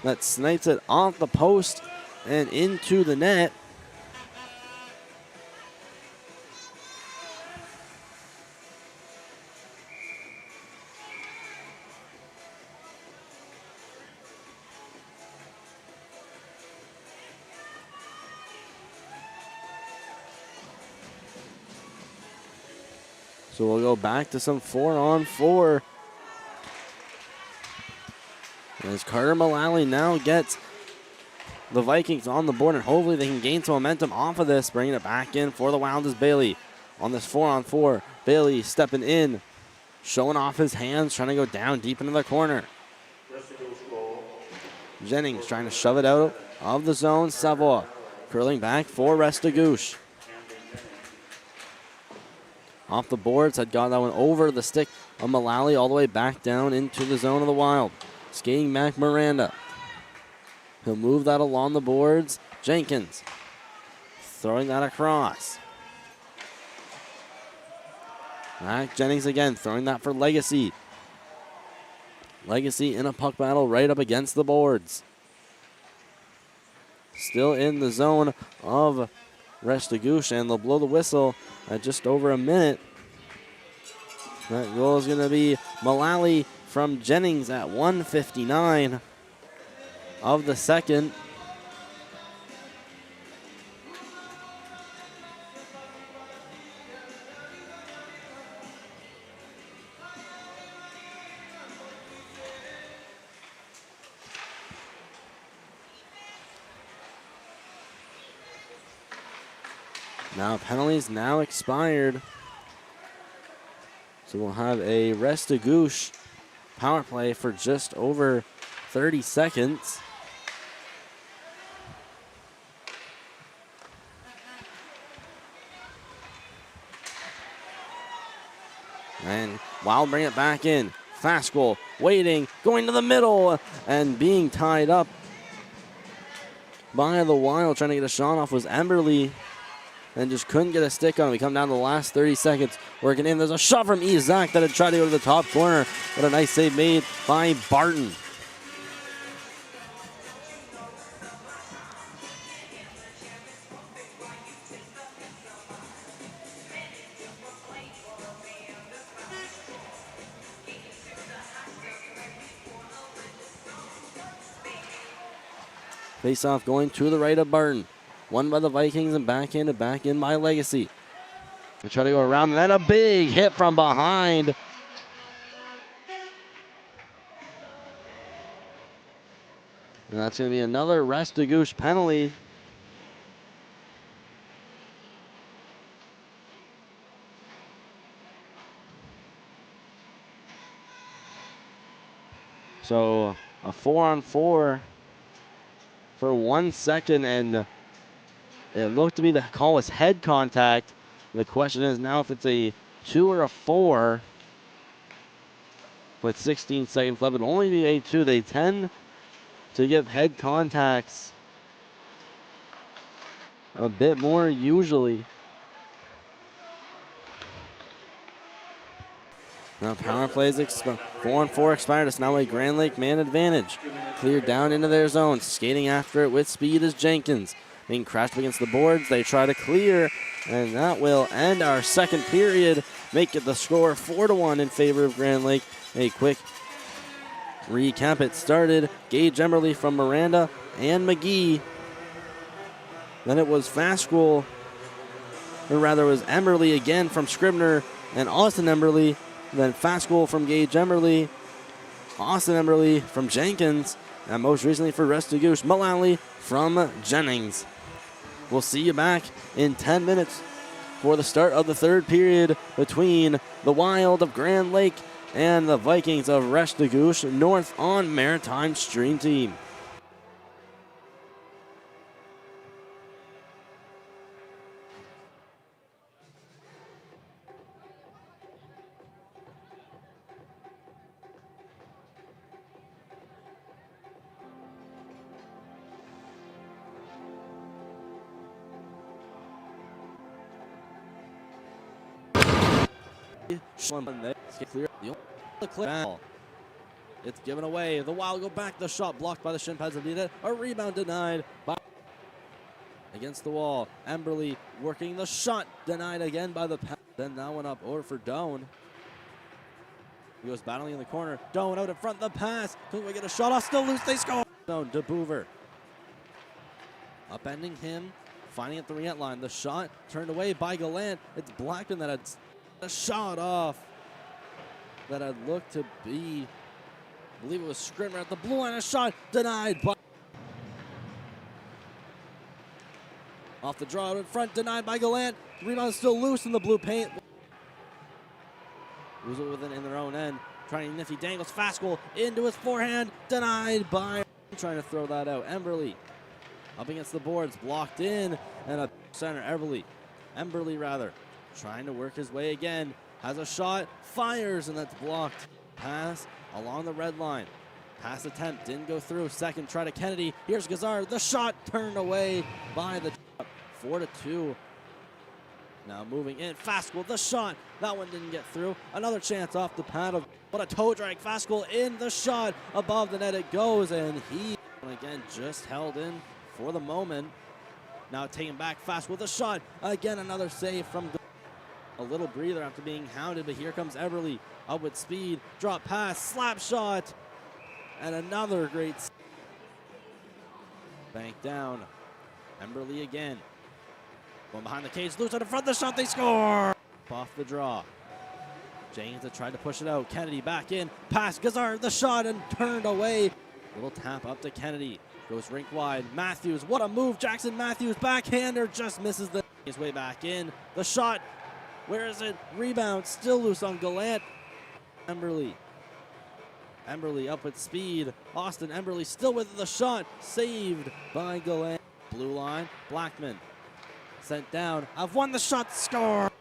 that snipes it off the post and into the net. So we'll go back to some 4-on-4. As Carter Mullally now gets the Vikings on the board, and hopefully they can gain some momentum off of this. Bringing it back in for the Wild is Bailey on this 4-on-4. Bailey stepping in, showing off his hands, trying to go down deep into the corner. Jennings trying to shove it out of the zone. Savoie curling back for Restigouche. Off the boards, had got that one over the stick of Mullally all the way back down into the zone of the Wild. Skating Mac Miranda. He'll move that along the boards. Jenkins throwing that across. Mac Jennings again throwing that for Legacy. Legacy in a puck battle right up against the boards. Still in the zone of Restigouche, and they'll blow the whistle at just over a minute. That goal is going to be Mullally from Jennings at 1:59 of the second. Now penalties now expired. So we'll have a Restigouche power play for just over 30 seconds. And Wild bring it back in. Fast goal, waiting, going to the middle, and being tied up by the Wild. Trying to get a shot off was Emberly, and just couldn't get a stick on it. We come down to the last 30 seconds, working in. There's a shot from Isaac that had tried to go to the top corner, but a nice save made by Barton. Face-off going to the right of Barton. Won by the Vikings and back in by Legacy. They try to go around, and then a big hit from behind. And that's going to be another Restigouche penalty. So a 4-on-4 for 1 second, and it looked to be the call was head contact. The question is now if it's a 2 or a 4 with 16 seconds left. It'll only be a 2. They tend to give head contacts a bit more usually. Now power plays 4-on-4 expired. It's now a Grand Lake man advantage. Cleared down into their zone. Skating after it with speed is Jenkins. Being crashed against the boards. They try to clear, and that will end our second period. Make it the score 4-1 in favor of Grand Lake. A quick recap. It started Gage Emberly from Miranda and McGee. Then it was Fascrell, or rather it was Emberly again from Scribner and Austin Emberly. Then fast goal from Gage Emberly, Austin Emberly from Jenkins, and most recently for Restigouche, Mullally from Jennings. We'll see you back in 10 minutes for the start of the third period between the Wild of Grand Lake and the Vikings of Restigouche North on Maritime Stream Team. It's given away. The Wild go back. The shot blocked by the shin pads of Nita. A rebound denied by against the wall. Emberly working the shot denied again by the pass. Then that one up over for Doan. He goes battling in the corner. Doan out in front. The pass. Couldn't we get a shot off? Still loose. They score. Doan to Boover. Upending him. Finding at the red line. The shot turned away by Gallant. It's Blackman that had a shot off that had looked to be, I believe it was Scribner at the blue line. A shot denied by off the draw out in front, denied by Gallant. Rebound still loose in the blue paint. Lose it within in their own end. Trying nifty dangles fast goal into his forehand, denied by trying to throw that out. Emberly up against the boards, blocked in, and a center Emberly rather. Trying to work his way again. Has a shot, fires, and that's blocked. Pass along the red line. Pass attempt didn't go through. Second try to Kennedy. Here's Gazar. The shot turned away by the 4-2. Now moving in. Fascrell, the shot. That one didn't get through. Another chance off the paddle. But a toe drag. Fascrell in the shot. Above the net it goes, and he again just held in for the moment. Now taken back. Fascrell, the shot. Again, another save from a little breather after being hounded, but here comes Everly up with speed, drop pass, slap shot, and another great bank down. Emberly again. Going behind the cage, loose out in front of the shot, they score! Off the draw. James tried to push it out. Kennedy back in, pass, Gazar, the shot, and turned away. Little tap up to Kennedy. Goes rink wide. Matthews, what a move. Jackson Matthews, backhander, just misses the his way back in. The shot. Where is it? Rebound. Still loose on Gallant. Emberly. Emberly up with speed. Austin Emberly still with the shot. Saved by Gallant. Blue line. Blackman. Sent down. I've won the shot. Score.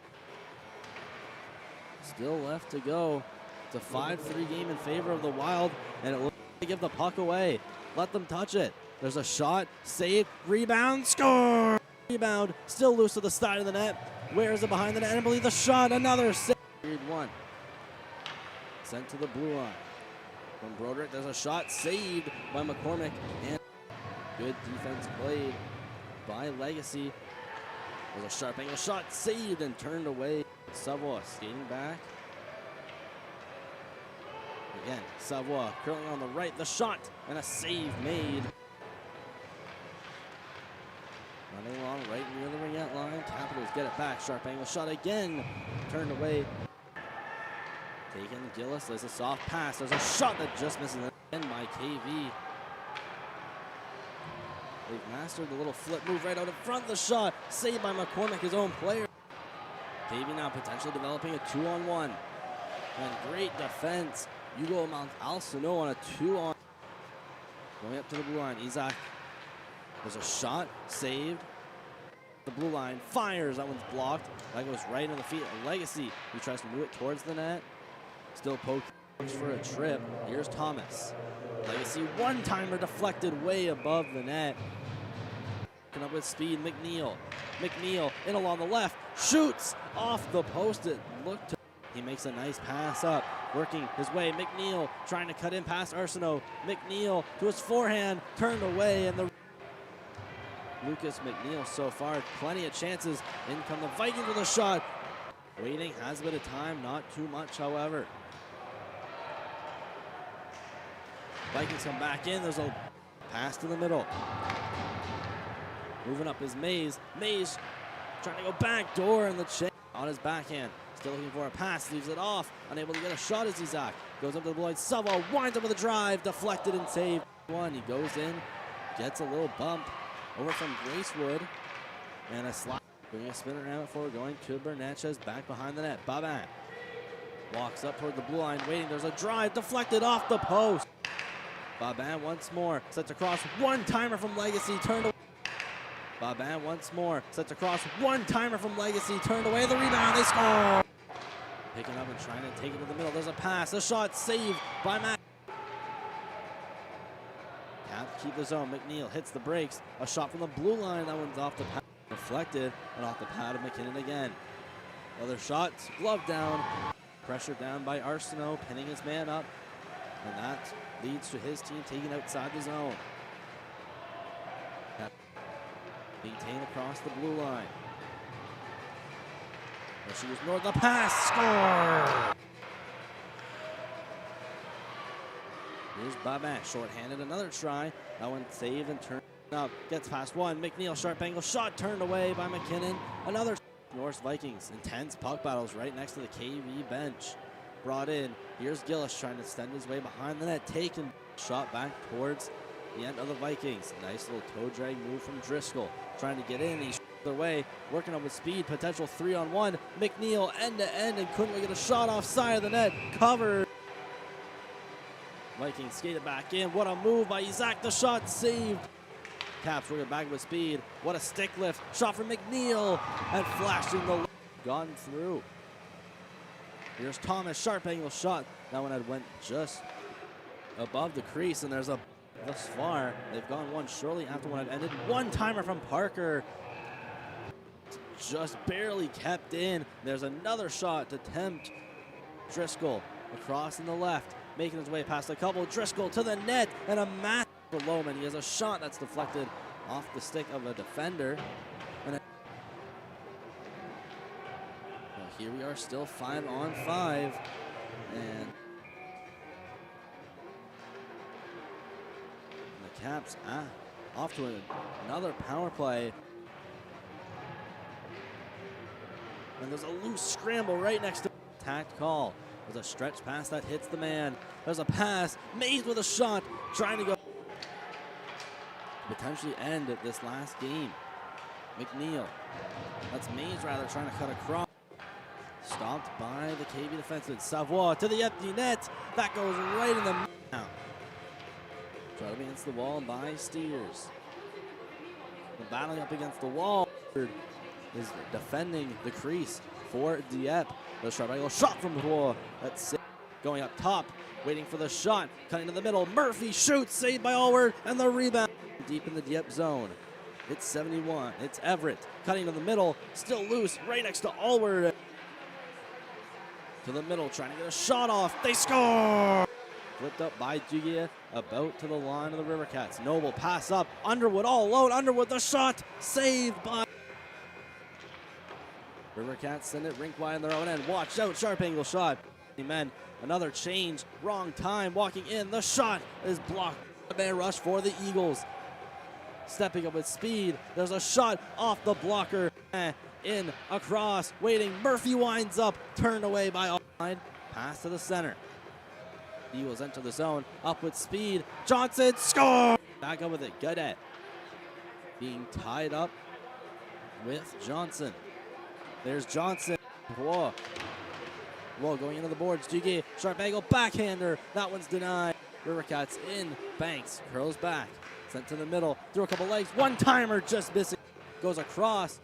Still left to go. It's a 5-3 game in favor of the Wild. And it looks like they give the puck away. Let them touch it. There's a shot. Save. Rebound. Score. Rebound. Still loose to the side of the net. Where is it behind the net? Emberly the shot. Another save. Period 1. Sent to the blue line. From Broderick, there's a shot saved by McCormick, and good defense played by Legacy. There's a sharp angle shot saved and turned away. Savoie skating back. Again, Savoie curling on the right, the shot, and a save made. Running along right near the ringette line. Capitals get it back. Sharp angle shot again, turned away. Taken Gillis, there's a soft pass. There's a shot that just misses again by KV. They've mastered the little flip move right out in front of the shot. Saved by McCormick, his own player. KV now potentially developing a 2-on-1. And great defense. Hugo Alcino on a 2-on. Going up to the blue line. Isaac. There's a shot. Saved. The blue line fires. That one's blocked. That goes right in the feet of Legacy. He tries to move it towards the net. Still poked for a trip. Here's Thomas. Legacy one-timer deflected way above the net. Looking up with speed, McNeil. McNeil in along the left. Shoots off the post. It looked to. He makes a nice pass up. Working his way. McNeil trying to cut in past Arsenault. McNeil to his forehand. Turned away. And the Lucas McNeil so far. Plenty of chances. In come the Vikings with a shot. Waiting has a bit of time. Not too much, however. Vikings come back in. There's a pass to the middle. Moving up is Mays. Mays trying to go back door in the chain on his backhand. Still looking for a pass. Leaves it off. Unable to get a shot as Isaac. Goes up to the blue line. Savoie winds up with a drive. Deflected and saved. One. He goes in. Gets a little bump over from Gracewood. And a slide. Bringing a spin around forward. Going to Bernatchez. Back behind the net. Babin walks up toward the blue line. Waiting. There's a drive. Deflected off the post. Babin once more, sets across, one-timer from Legacy, turned away. Babin once more, sets across, one-timer from Legacy, turned away, the rebound, they score! Picking up and trying to take it to the middle, there's a pass, a shot saved by Matt. Caps keep the zone, McNeil hits the brakes, a shot from the blue line, that one's off the pad, deflected, and off the pad of McKinnon again. Other shots, glove down, pressure down by Arsenault, pinning his man up, and that leads to his team taking outside the zone. Maintain across the blue line. There she goes north, the pass, score! Here's Babin, short-handed, another try. That one saved and turned up. Gets past one, McNeil, sharp angle, shot turned away by McKinnon. Another Norse Vikings, intense puck battles right next to the KV bench. Brought in. Here's Gillis trying to extend his way behind the net. Taken. Shot back towards the end of the Vikings. Nice little toe drag move from Driscoll. Trying to get in. He's the way. Working up with speed. Potential 3-on-1. McNeil end to end and couldn't get a shot off side of the net. Covered. Vikings skated back in. What a move by Isaac. The shot saved. Caps working back with speed. What a stick lift. Shot from McNeil. And flashing the left. Gone through. Here's Thomas, sharp angle shot. That one had went just above the crease, and there's a, thus far, they've gone one shortly after one had ended. One-timer from Parker. Just barely kept in. There's another shot to tempt Driscoll across in the left, making his way past a couple. Driscoll to the net, and a massive for Lohman. He has a shot that's deflected off the stick of a defender. Here we are still 5-on-5, and the Caps off to another power play. And there's a loose scramble right next to tact call. There's a stretch pass that hits the man. There's a pass, Mays with a shot, trying to go potentially end this last game. McNeil. That's Mays rather trying to cut across. Stopped by the KB defenseman. Savoie to the empty net. That goes right in the mouth. Try to be against the wall by Steers. Battling up against the wall. Is defending the crease for Dieppe. The shot from Roy. That's it. Going up top. Waiting for the shot. Cutting to the middle. Murphy shoots. Saved by Allward. And the rebound. Deep in the Dieppe zone. It's 71. It's Everett. Cutting to the middle. Still loose. Right next to Allward. To the middle. Trying to get a shot off. They score! Flipped up by Duguay. About to the line of the River Cats. Noble pass up. Underwood all alone. Underwood the shot. Saved by River Cats. Send it rink wide in their own end. Watch out. Sharp angle shot. Men. Another change. Wrong time. Walking in. The shot is blocked. A man rush for the Eagles. Stepping up with speed. There's a shot off the blocker. In, across, waiting. Murphy winds up. Turned away by Allward. Pass to the center. Eagles enter the zone. Up with speed. Johnson score! Back up with it. Godet. Being tied up with Johnson. There's Johnson. Whoa. Whoa, going into the boards. Duguay. Sharp angle. Backhander. That one's denied. River Cats in. Banks. Curls back. Sent to the middle. Through a couple legs. One timer just missing. Goes across.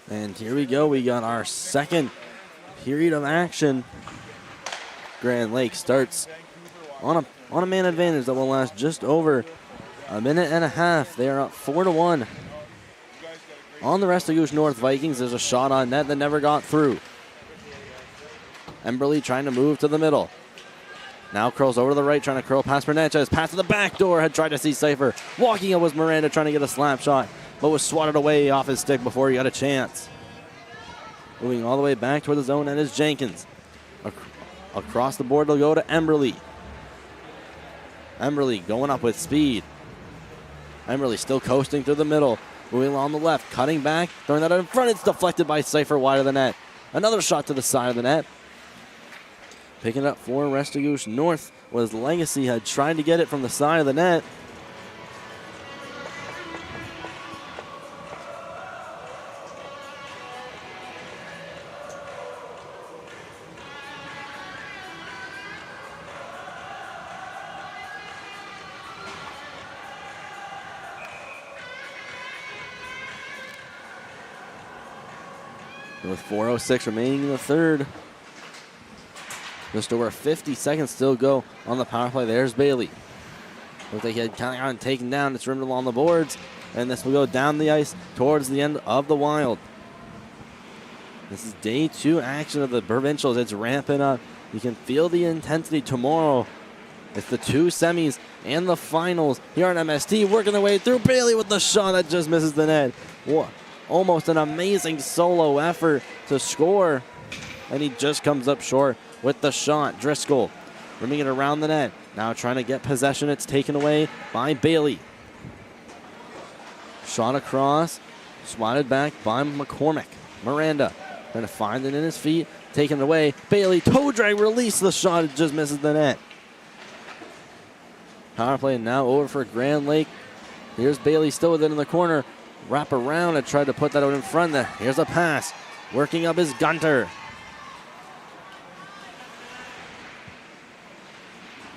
And here we go. We got our second period of action. Grand Lake starts on a man advantage that will last just over a minute and a half. They are up 4-1 on the Restigouche North Vikings. There's a shot on net that never got through. Emberley trying to move to the middle. Now curls over to the right, trying to curl past Bernatchez. Pass to the back door. Had tried to see Cypher. Walking up was Miranda trying to get a slap shot, but was swatted away off his stick before he got a chance. Moving all the way back toward the zone, and is Jenkins. Across the board, they'll go to Emberley. Emberley going up with speed. Emberley still coasting through the middle. Moving along the left, cutting back, throwing that out in front. It's deflected by Cypher wide of the net. Another shot to the side of the net. Picking it up for Restigouche North was Legacy. Had tried to get it from the side of the net. With 4:06 remaining in the third, Just over 50 seconds still go on the power play. There's Bailey. Looks like he had kind of gotten taken down. It's rimmed along the boards. And this will go down the ice towards the end of the Wild. This is day 2 action of the Provincials. It's ramping up. You can feel the intensity tomorrow. It's the 2 semis and the finals here on MST, working their way through. Bailey with the shot that just misses the net. Almost an amazing solo effort to score. And he just comes up short with the shot. Driscoll rimming it around the net. Now trying to get possession. It's taken away by Bailey. Shot across. Swatted back by McCormick. Miranda trying to find it in his feet. Taken away. Bailey toe drag. Release the shot. It just misses the net. Power play now over for Grand Lake. Here's Bailey still with it in the corner. Wrap around and try to put that out in front. Here's a pass. Working up is Gunter.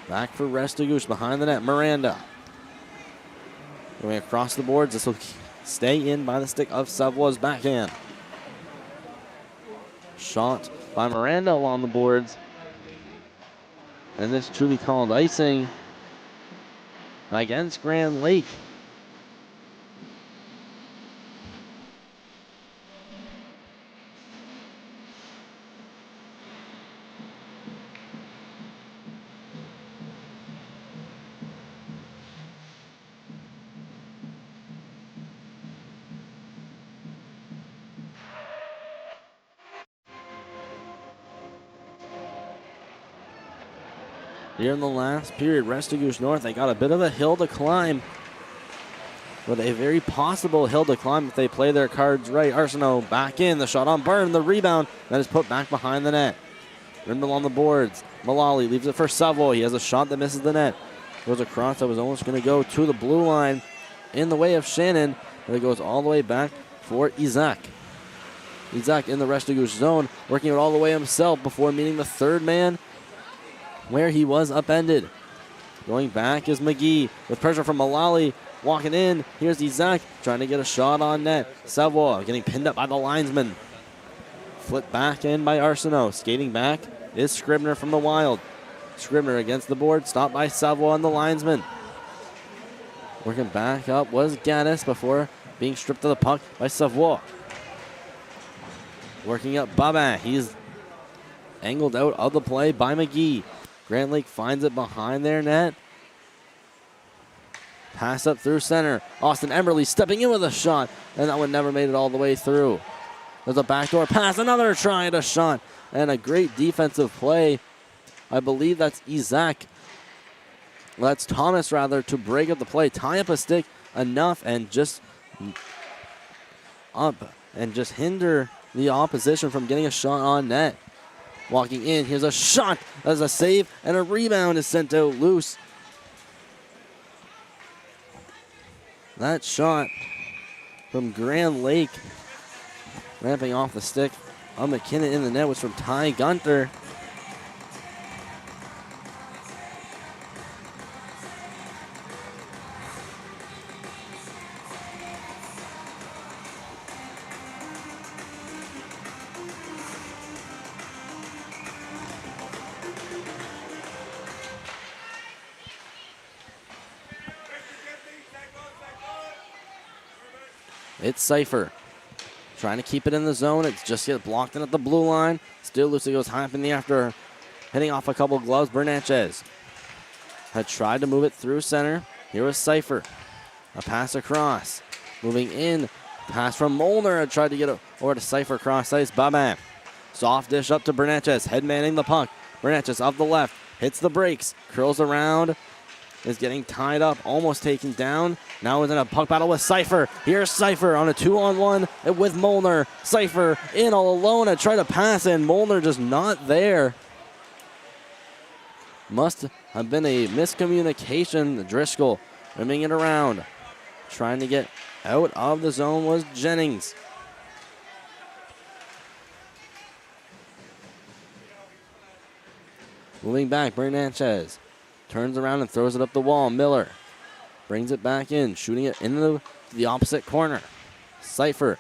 Back for Restigouche behind the net. Miranda. Going across the boards. This will stay in by the stick of Savoie's backhand. Shot by Miranda along the boards. And this truly called icing against Grand Lake. Here in the last period, Restigouche North, they got a bit of a hill to climb. But a very possible hill to climb if they play their cards right. Arsenault back in, the shot on Byrne, the rebound that is put back behind the net. Rimmed on the boards. Mullally leaves it for Savoie. He has a shot that misses the net. Goes across, that was almost going to go to the blue line in the way of Shannon. But it goes all the way back for Isaac. Isaac in the Restigouche zone, working it all the way himself before meeting the third man, where he was upended. Going back is McGee with pressure from Mullally. Walking in, here's Isaac trying to get a shot on net. Savoie getting pinned up by the linesman. Flipped back in by Arsenault. Skating back is Scribner from the Wild. Scribner against the board, stopped by Savoie and the linesman. Working back up was Gaddis before being stripped of the puck by Savoie. Working up Babin. He's angled out of the play by McGee. Grand Lake finds it behind their net. Pass up through center. Austin Emberley stepping in with a shot, and that one never made it all the way through. There's a backdoor pass, another try at a shot, and a great defensive play. I believe that's Isaac. That's Thomas, rather, to break up the play, tie up a stick enough, and just hinder the opposition from getting a shot on net. Walking in, here's a shot, that's a save, and a rebound is sent out loose. That shot from Grand Lake, ramping off the stick of McKinnon in the net, was from Ty Gunter. It's Cypher trying to keep it in the zone. It's just gets blocked in at the blue line. Still loose. It goes high up in the air after hitting off a couple gloves. Bernatchez had tried to move it through center. Here was Cypher. A pass across. Moving in. Pass from Molnar. Had tried to get it over to Cypher cross ice. Babin. Soft dish up to Bernatchez. Head manning the puck. Bernatchez off the left. Hits the brakes. Curls around. Is getting tied up, almost taken down. Now is in a puck battle with Cypher. Here's Cypher on a 2-on-1 with Molnar. Cypher in all alone and try to pass in. Molnar just not there. Must have been a miscommunication. Driscoll rimming it around. Trying to get out of the zone was Jennings. Moving back, Bernatchez. Turns around and throws it up the wall. Miller brings it back in, shooting it into the opposite corner. Cypher.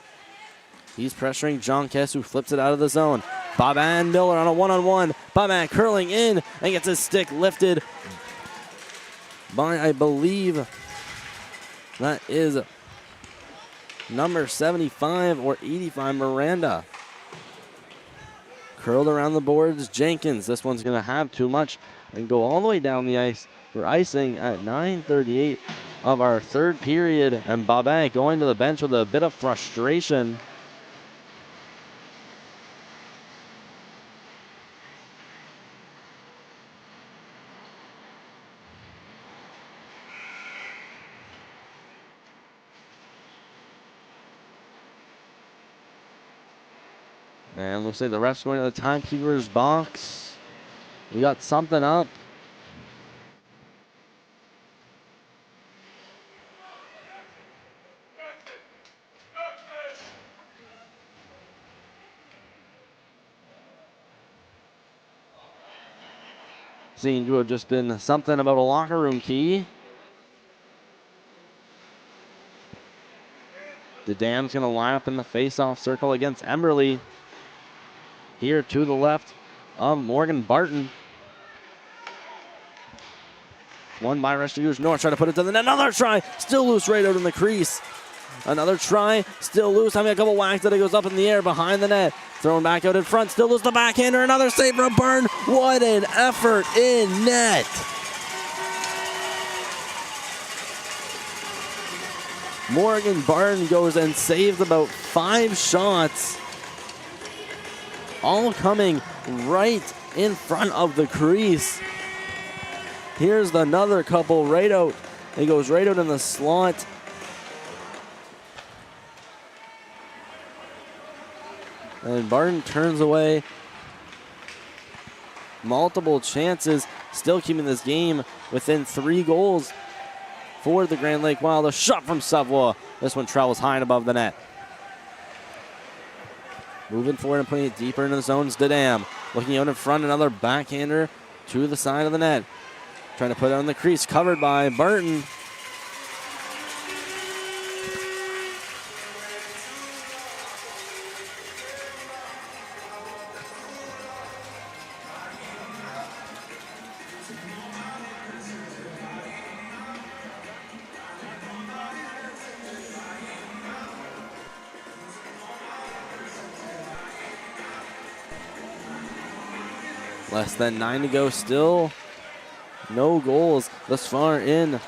He's pressuring John Kess, who flips it out of the zone. Boban Miller on a one-on-one. Boban curling in and gets his stick lifted by, I believe, that is number 75 or 85, Miranda. Curled around the boards, Jenkins. This one's going to have too much and go all the way down the ice for icing at 9:38 of our third period. And Boban going to the bench with a bit of frustration. And looks like the ref's going to the timekeeper's box. We got something up. Seemed to have just been something about a locker room key. The Dam's going to line up in the face-off circle against Emberley. Here to the left of Morgan Barton. One by Restigouche North, trying to put it to the net. Another try, still loose right out in the crease. Another try, still loose, having a couple whacks that it goes up in the air behind the net. Thrown back out in front, still loose the backhander. Another save from Byrne. What an effort in net. Morgan Barton goes and saves about 5 shots. All coming right in front of the crease. Here's another couple right out. He goes right out in the slot. And Barton turns away. Multiple chances, still keeping this game within 3 goals for the Grand Lake Wild. A shot from Savoie. This one travels high and above the net. Moving forward and putting it deeper into the zones. Dam looking out in front, another backhander to the side of the net. Trying to put it on the crease, covered by Barton. Less than 9 to go still. No goals thus far in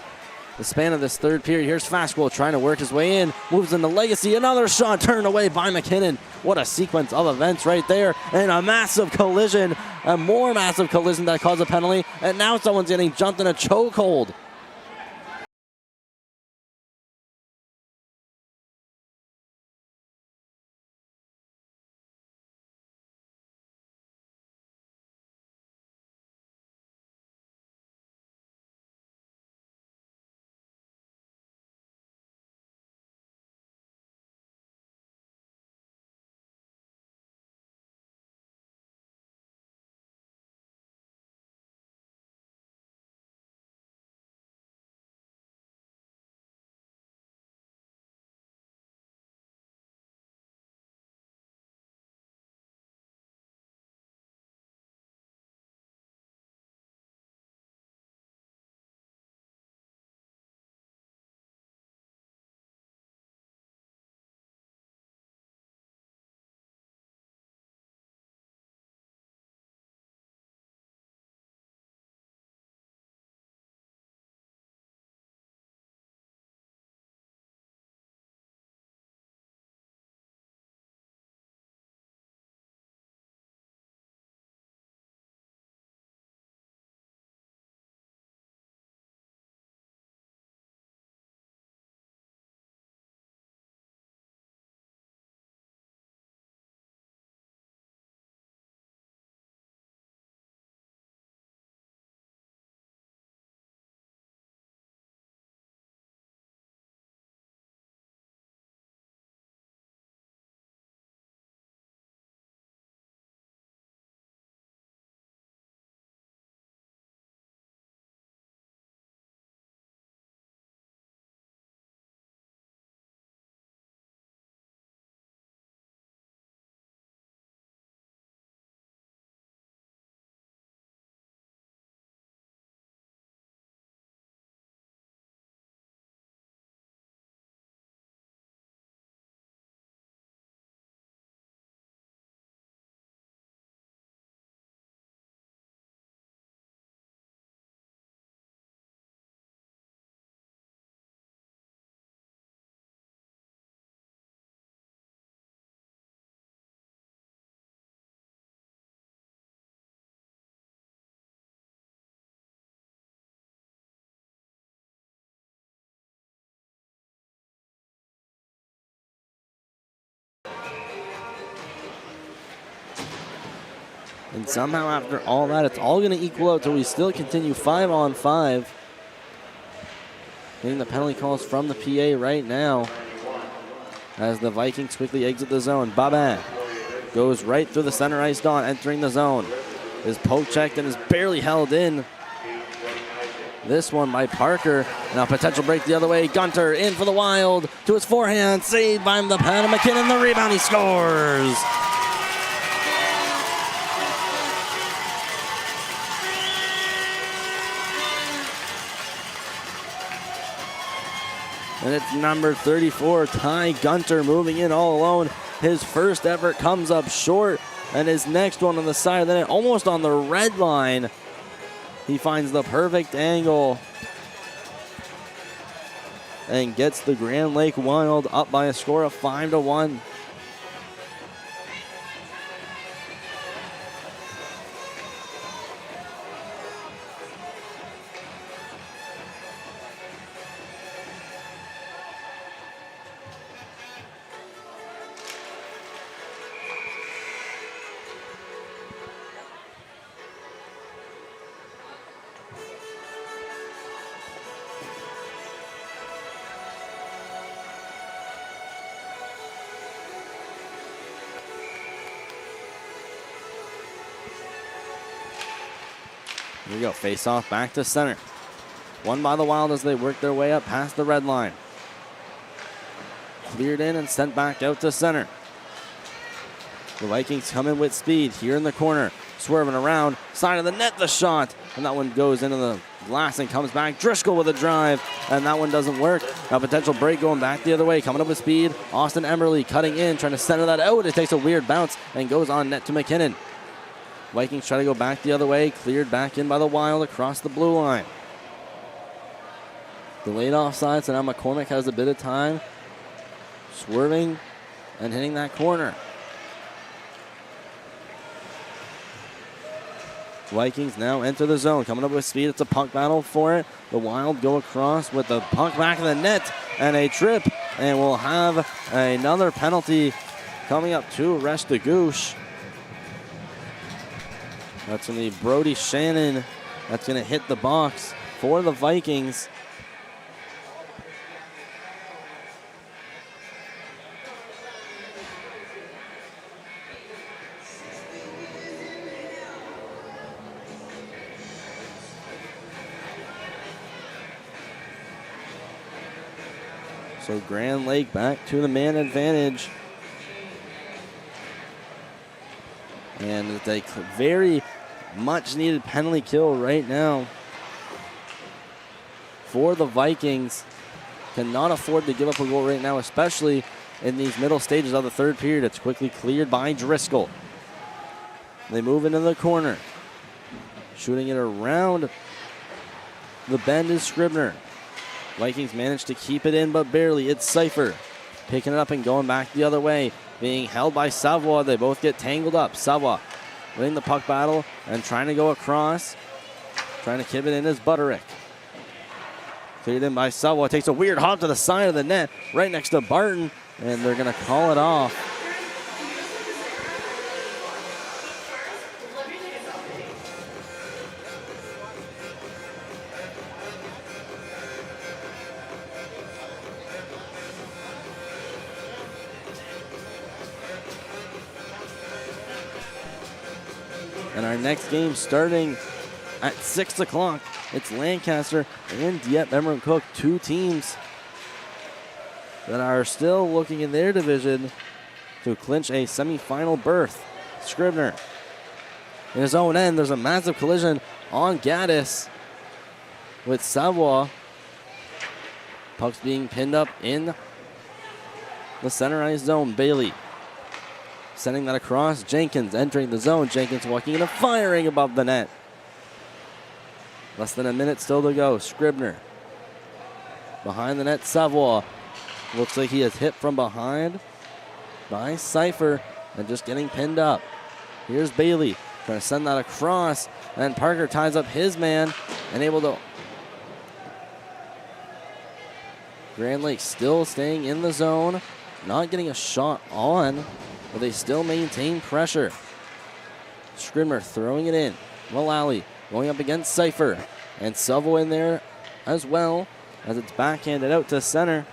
the span of this third period. Here's Fashwell trying to work his way in. Moves into Legacy. Another shot turned away by McKinnon. What a sequence of events right there. And a massive collision. A more massive collision that caused a penalty. And now someone's getting jumped in a chokehold. And somehow after all that, it's all going to equal out, so we still continue 5-on-5. Getting the penalty calls from the PA right now as the Vikings quickly exit the zone. Babin goes right through the center ice dot, entering the zone. Is poke checked and is barely held in. This one by Parker. Now potential break the other way. Gunter in for the Wild to his forehand. Saved by the pen of McKinnon. The rebound, he scores. And it's number 34, Ty Gunter, moving in all alone. His first effort comes up short, and his next one on the side of the net, almost on the red line. He finds the perfect angle and gets the Grand Lake Wild up by a score of 5-1. Here we go, face off back to center. Won by the Wild as they work their way up past the red line. Cleared in and sent back out to center. The Vikings come in with speed here in the corner. Swerving around, side of the net, the shot. And that one goes into the glass and comes back. Driscoll with a drive, and that one doesn't work. A potential break going back the other way. Coming up with speed, Austin Emerly cutting in, trying to center that out. It takes a weird bounce and goes on net to McKinnon. Vikings try to go back the other way. Cleared back in by the Wild across the blue line. Delayed offside, so now McCormick has a bit of time. Swerving and hitting that corner. Vikings now enter the zone. Coming up with speed. It's a puck battle for it. The Wild go across with the puck back in the net and a trip. And we'll have another penalty coming up to Restigouche. That's going to be Brody Shannon. That's going to hit the box for the Vikings. So Grand Lake back to the man advantage. And it's a very much needed penalty kill right now for the Vikings. Cannot afford to give up a goal right now, especially in these middle stages of the third period. It's quickly cleared by Driscoll. They move into the corner. Shooting it around the bend is Scribner. Vikings manage to keep it in, but barely. It's Cypher picking it up and going back the other way. Being held by Savoie. They both get tangled up. Savoie winning the puck battle and trying to go across. Trying to keep it in is Butterick. Cleared in by Savoie. Takes a weird hop to the side of the net right next to Barton, and they're going to call it off. And our next game starting at 6 o'clock. It's Lancaster and Dieppe Emerald Cook, two teams that are still looking in their division to clinch a semifinal berth. Scribner in his own end. There's a massive collision on Gaddis with Savoie. Puck's being pinned up in the center ice zone. Bailey sending that across. Jenkins entering the zone. Jenkins walking in and firing above the net. Less than a minute still to go. Scribner behind the net. Savoie looks like he is hit from behind by Cypher and just getting pinned up. Here's Bailey trying to send that across, and Parker ties up his man and able to. Grand Lake still staying in the zone, not getting a shot on, but they still maintain pressure. Scribner throwing it in. Mullally going up against Cypher. And Savo in there as well as it's backhanded out to center.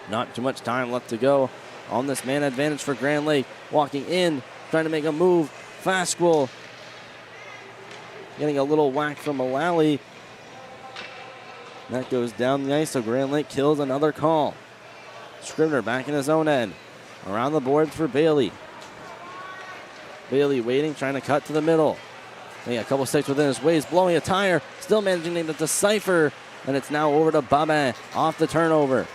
Not too much time left to go on this man advantage for Grand Lake. Walking in, trying to make a move. Fastball. Getting a little whack from Mullally. That goes down the ice, so Grand Lake kills another call. Scribner back in his own end. Around the boards for Bailey. Bailey waiting, trying to cut to the middle. A couple sticks within his waist, blowing a tire. Still managing to decipher. And it's now over to Babin off the turnover.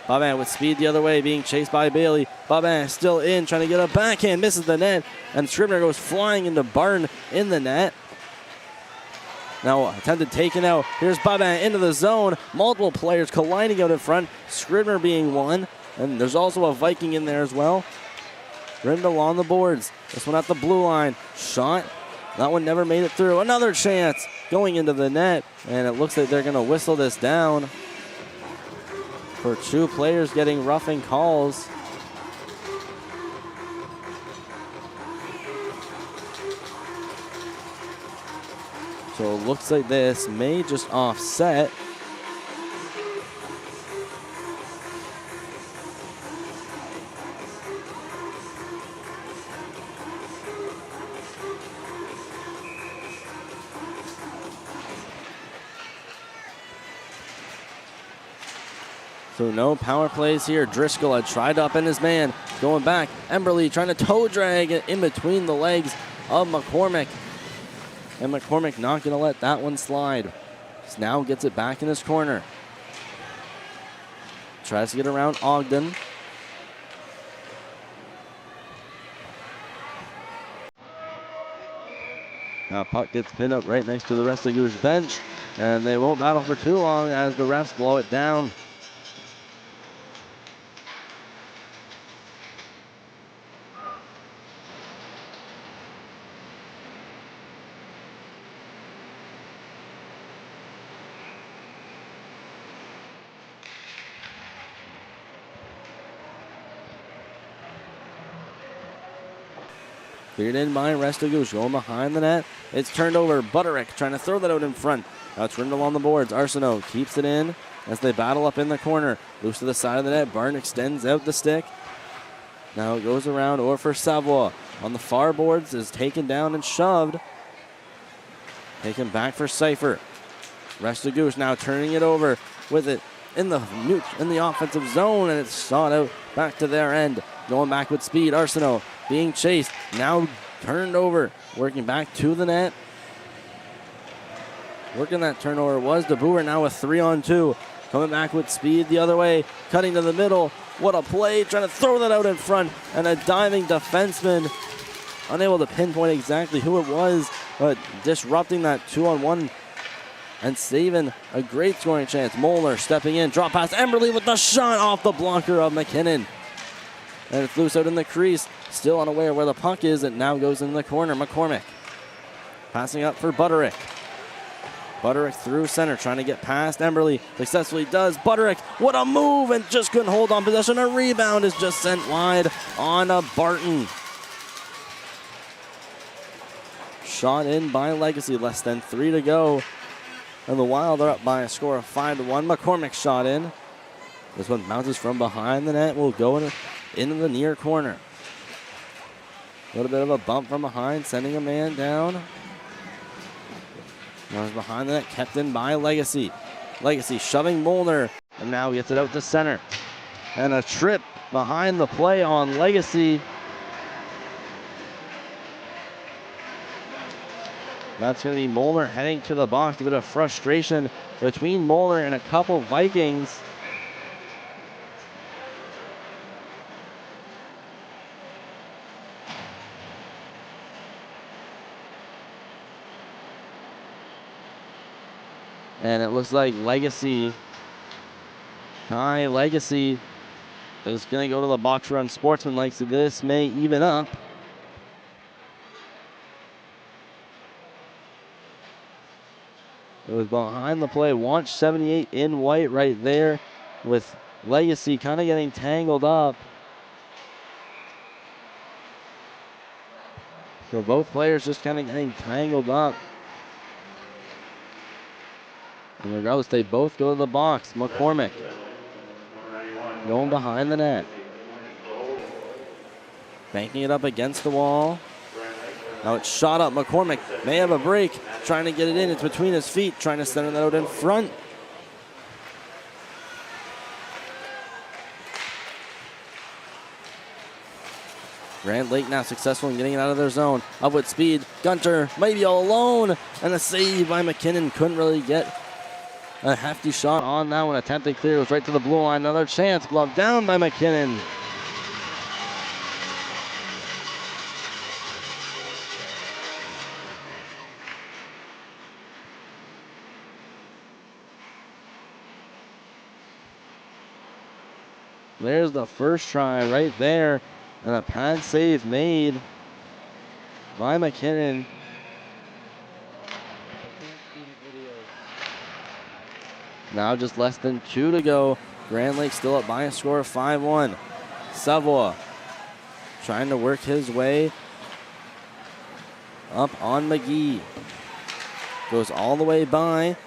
Babin with speed the other way, being chased by Bailey. Babin still in, trying to get a backhand, misses the net. And Scribner goes flying into Barton in the net. Now attempted taken out. Here's Babin into the zone. Multiple players colliding out in front. Scribner being one. And there's also a Viking in there as well. Grindle on the boards. This one at the blue line. Shot. That one never made it through. Another chance going into the net. And it looks like they're going to whistle this down for two players getting roughing calls. So it looks like this may just offset. So no power plays here. Driscoll had tried to upend his man. Going back. Emberly trying to toe drag it in between the legs of McCormick. And McCormick not going to let that one slide. So now gets it back in his corner. Tries to get around Ogden. Now puck gets pinned up right next to the Restigouche bench. And they won't battle for too long as the refs blow it down. Cleared in by Restigouche, going behind the net. It's turned over. Butterick trying to throw that out in front. Now it's Rindle on the boards. Arsenault keeps it in as they battle up in the corner. Loose to the side of the net. Barton extends out the stick. Now it goes around over for Savoie. On the far boards is taken down and shoved. Taken back for Cypher. Restigouche now turning it over with it in the offensive zone, and it's shot out back to their end. Going back with speed. Arsenault being chased, now turned over, working back to the net. Working that turnover was De Boer, now a 3-on-2. Coming back with speed the other way, cutting to the middle. What a play, trying to throw that out in front. And a diving defenseman, unable to pinpoint exactly who it was, but disrupting that 2-on-1 and saving a great scoring chance. Molnar stepping in, drop pass, Emberly with the shot off the blocker of McKinnon. And it's loose out in the crease. Still unaware where the puck is. It now goes in the corner. McCormick passing up for Butterick. Butterick through center, trying to get past Emberly. Successfully does. Butterick, what a move, and just couldn't hold on possession. A rebound is just sent wide on a Barton. Shot in by Legacy. Less than 3 to go. And the Wild are up by a score of 5-1. McCormick shot in. This one bounces from behind the net. Will go into the near corner. A little bit of a bump from behind, sending a man down. Now it's behind the net, kept in by Legacy. Legacy shoving Molnar, and now gets it out to center. And a trip behind the play on Legacy. That's going to be Molnar heading to the box. A bit of frustration between Molnar and a couple Vikings. And it looks like Legacy, High Legacy, is going to go to the box run. Sportsmanlike, so this may even up. It was behind the play. Watch 78 in white right there with Legacy kind of getting tangled up. So both players just kind of getting tangled up. And regardless, they both go to the box. McCormick going behind the net. Banking it up against the wall. Now it's shot up. McCormick may have a break. Trying to get it in. It's between his feet. Trying to send it out in front. Grand Lake now successful in getting it out of their zone. Up with speed. Gunter might be all alone. And a save by McKinnon. Couldn't really get a hefty shot on that one. Attempting clear. It was right to the blue line. Another chance. Glove down by McKinnon. There's the first try right there. And a pad save made by McKinnon. Now just less than 2 to go. Grand Lake still up by a score of 5-1. Savoie trying to work his way up on McGee. Goes all the way by.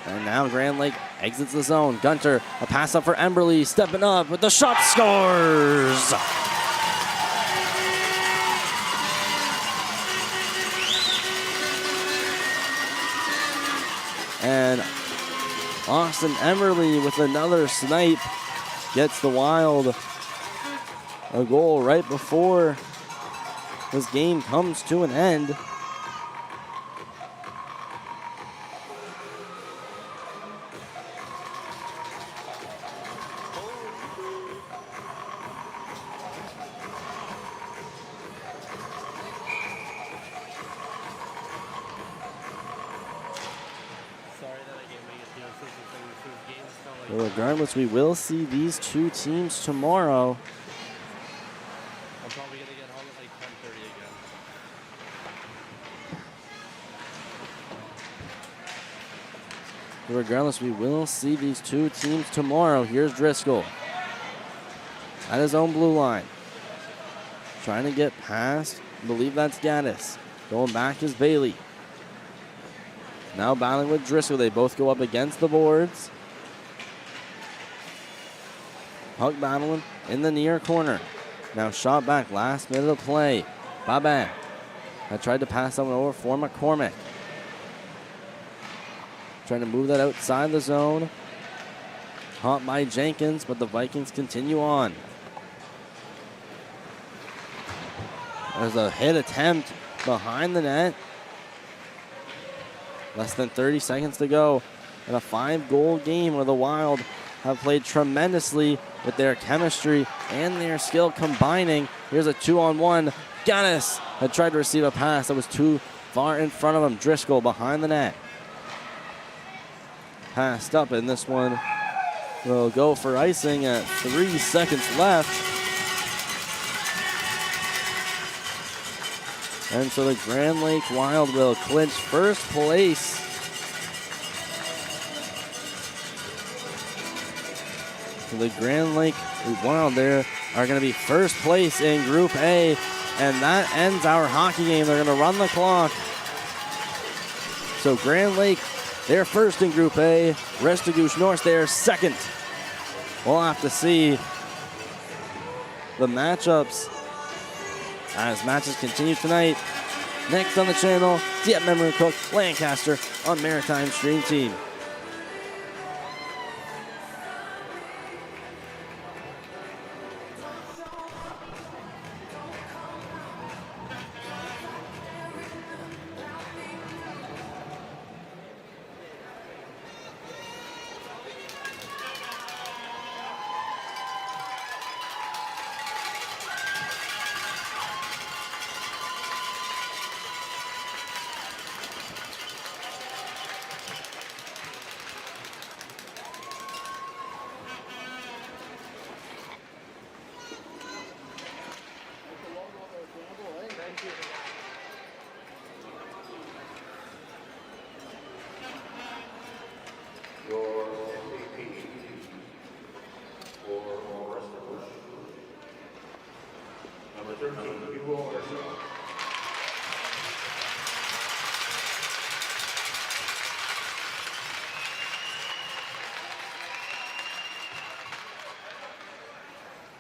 And now Grand Lake exits the zone. Gunter, a pass up for Emberly, stepping up with the shot, scores! And Austin Emberly with another snipe gets the Wild a goal right before this game comes to an end. Well, regardless, we will see these two teams tomorrow. I'm probably going to get home at like 10:30 again. Regardless, we will see these two teams tomorrow. Here's Driscoll at his own blue line. Trying to get past, I believe that's Gaddis. Going back is Bailey. Now battling with Driscoll. They both go up against the boards. Puck battling in the near corner. Now shot back, last minute of play. Babin. I tried to pass that one over for McCormick. Trying to move that outside the zone. Caught by Jenkins, but the Vikings continue on. There's a hit attempt behind the net. Less than 30 seconds to go in a 5-goal game where the Wild have played tremendously with their chemistry and their skill combining. Here's a 2-on-1. Gaddis had tried to receive a pass that was too far in front of him. Driscoll behind the net. Passed up, and this one will go for icing at 3 seconds left. And so the Grand Lake Wild will clinch first place. So the Grand Lake Wild there are going to be first place in Group A, and that ends our hockey game. They're going to run the clock. So Grand Lake, they're first in Group A. Restigouche North, they're second. We'll have to see the matchups as matches continue tonight. Next on the channel, Dieppe Memory Cook, Lancaster on Maritime Stream Team.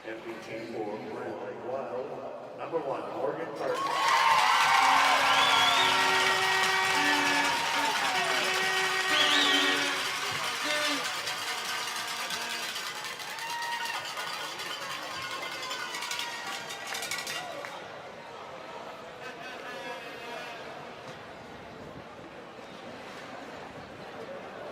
MVP for Grand Lake Wild, number 1, Morgan Carter.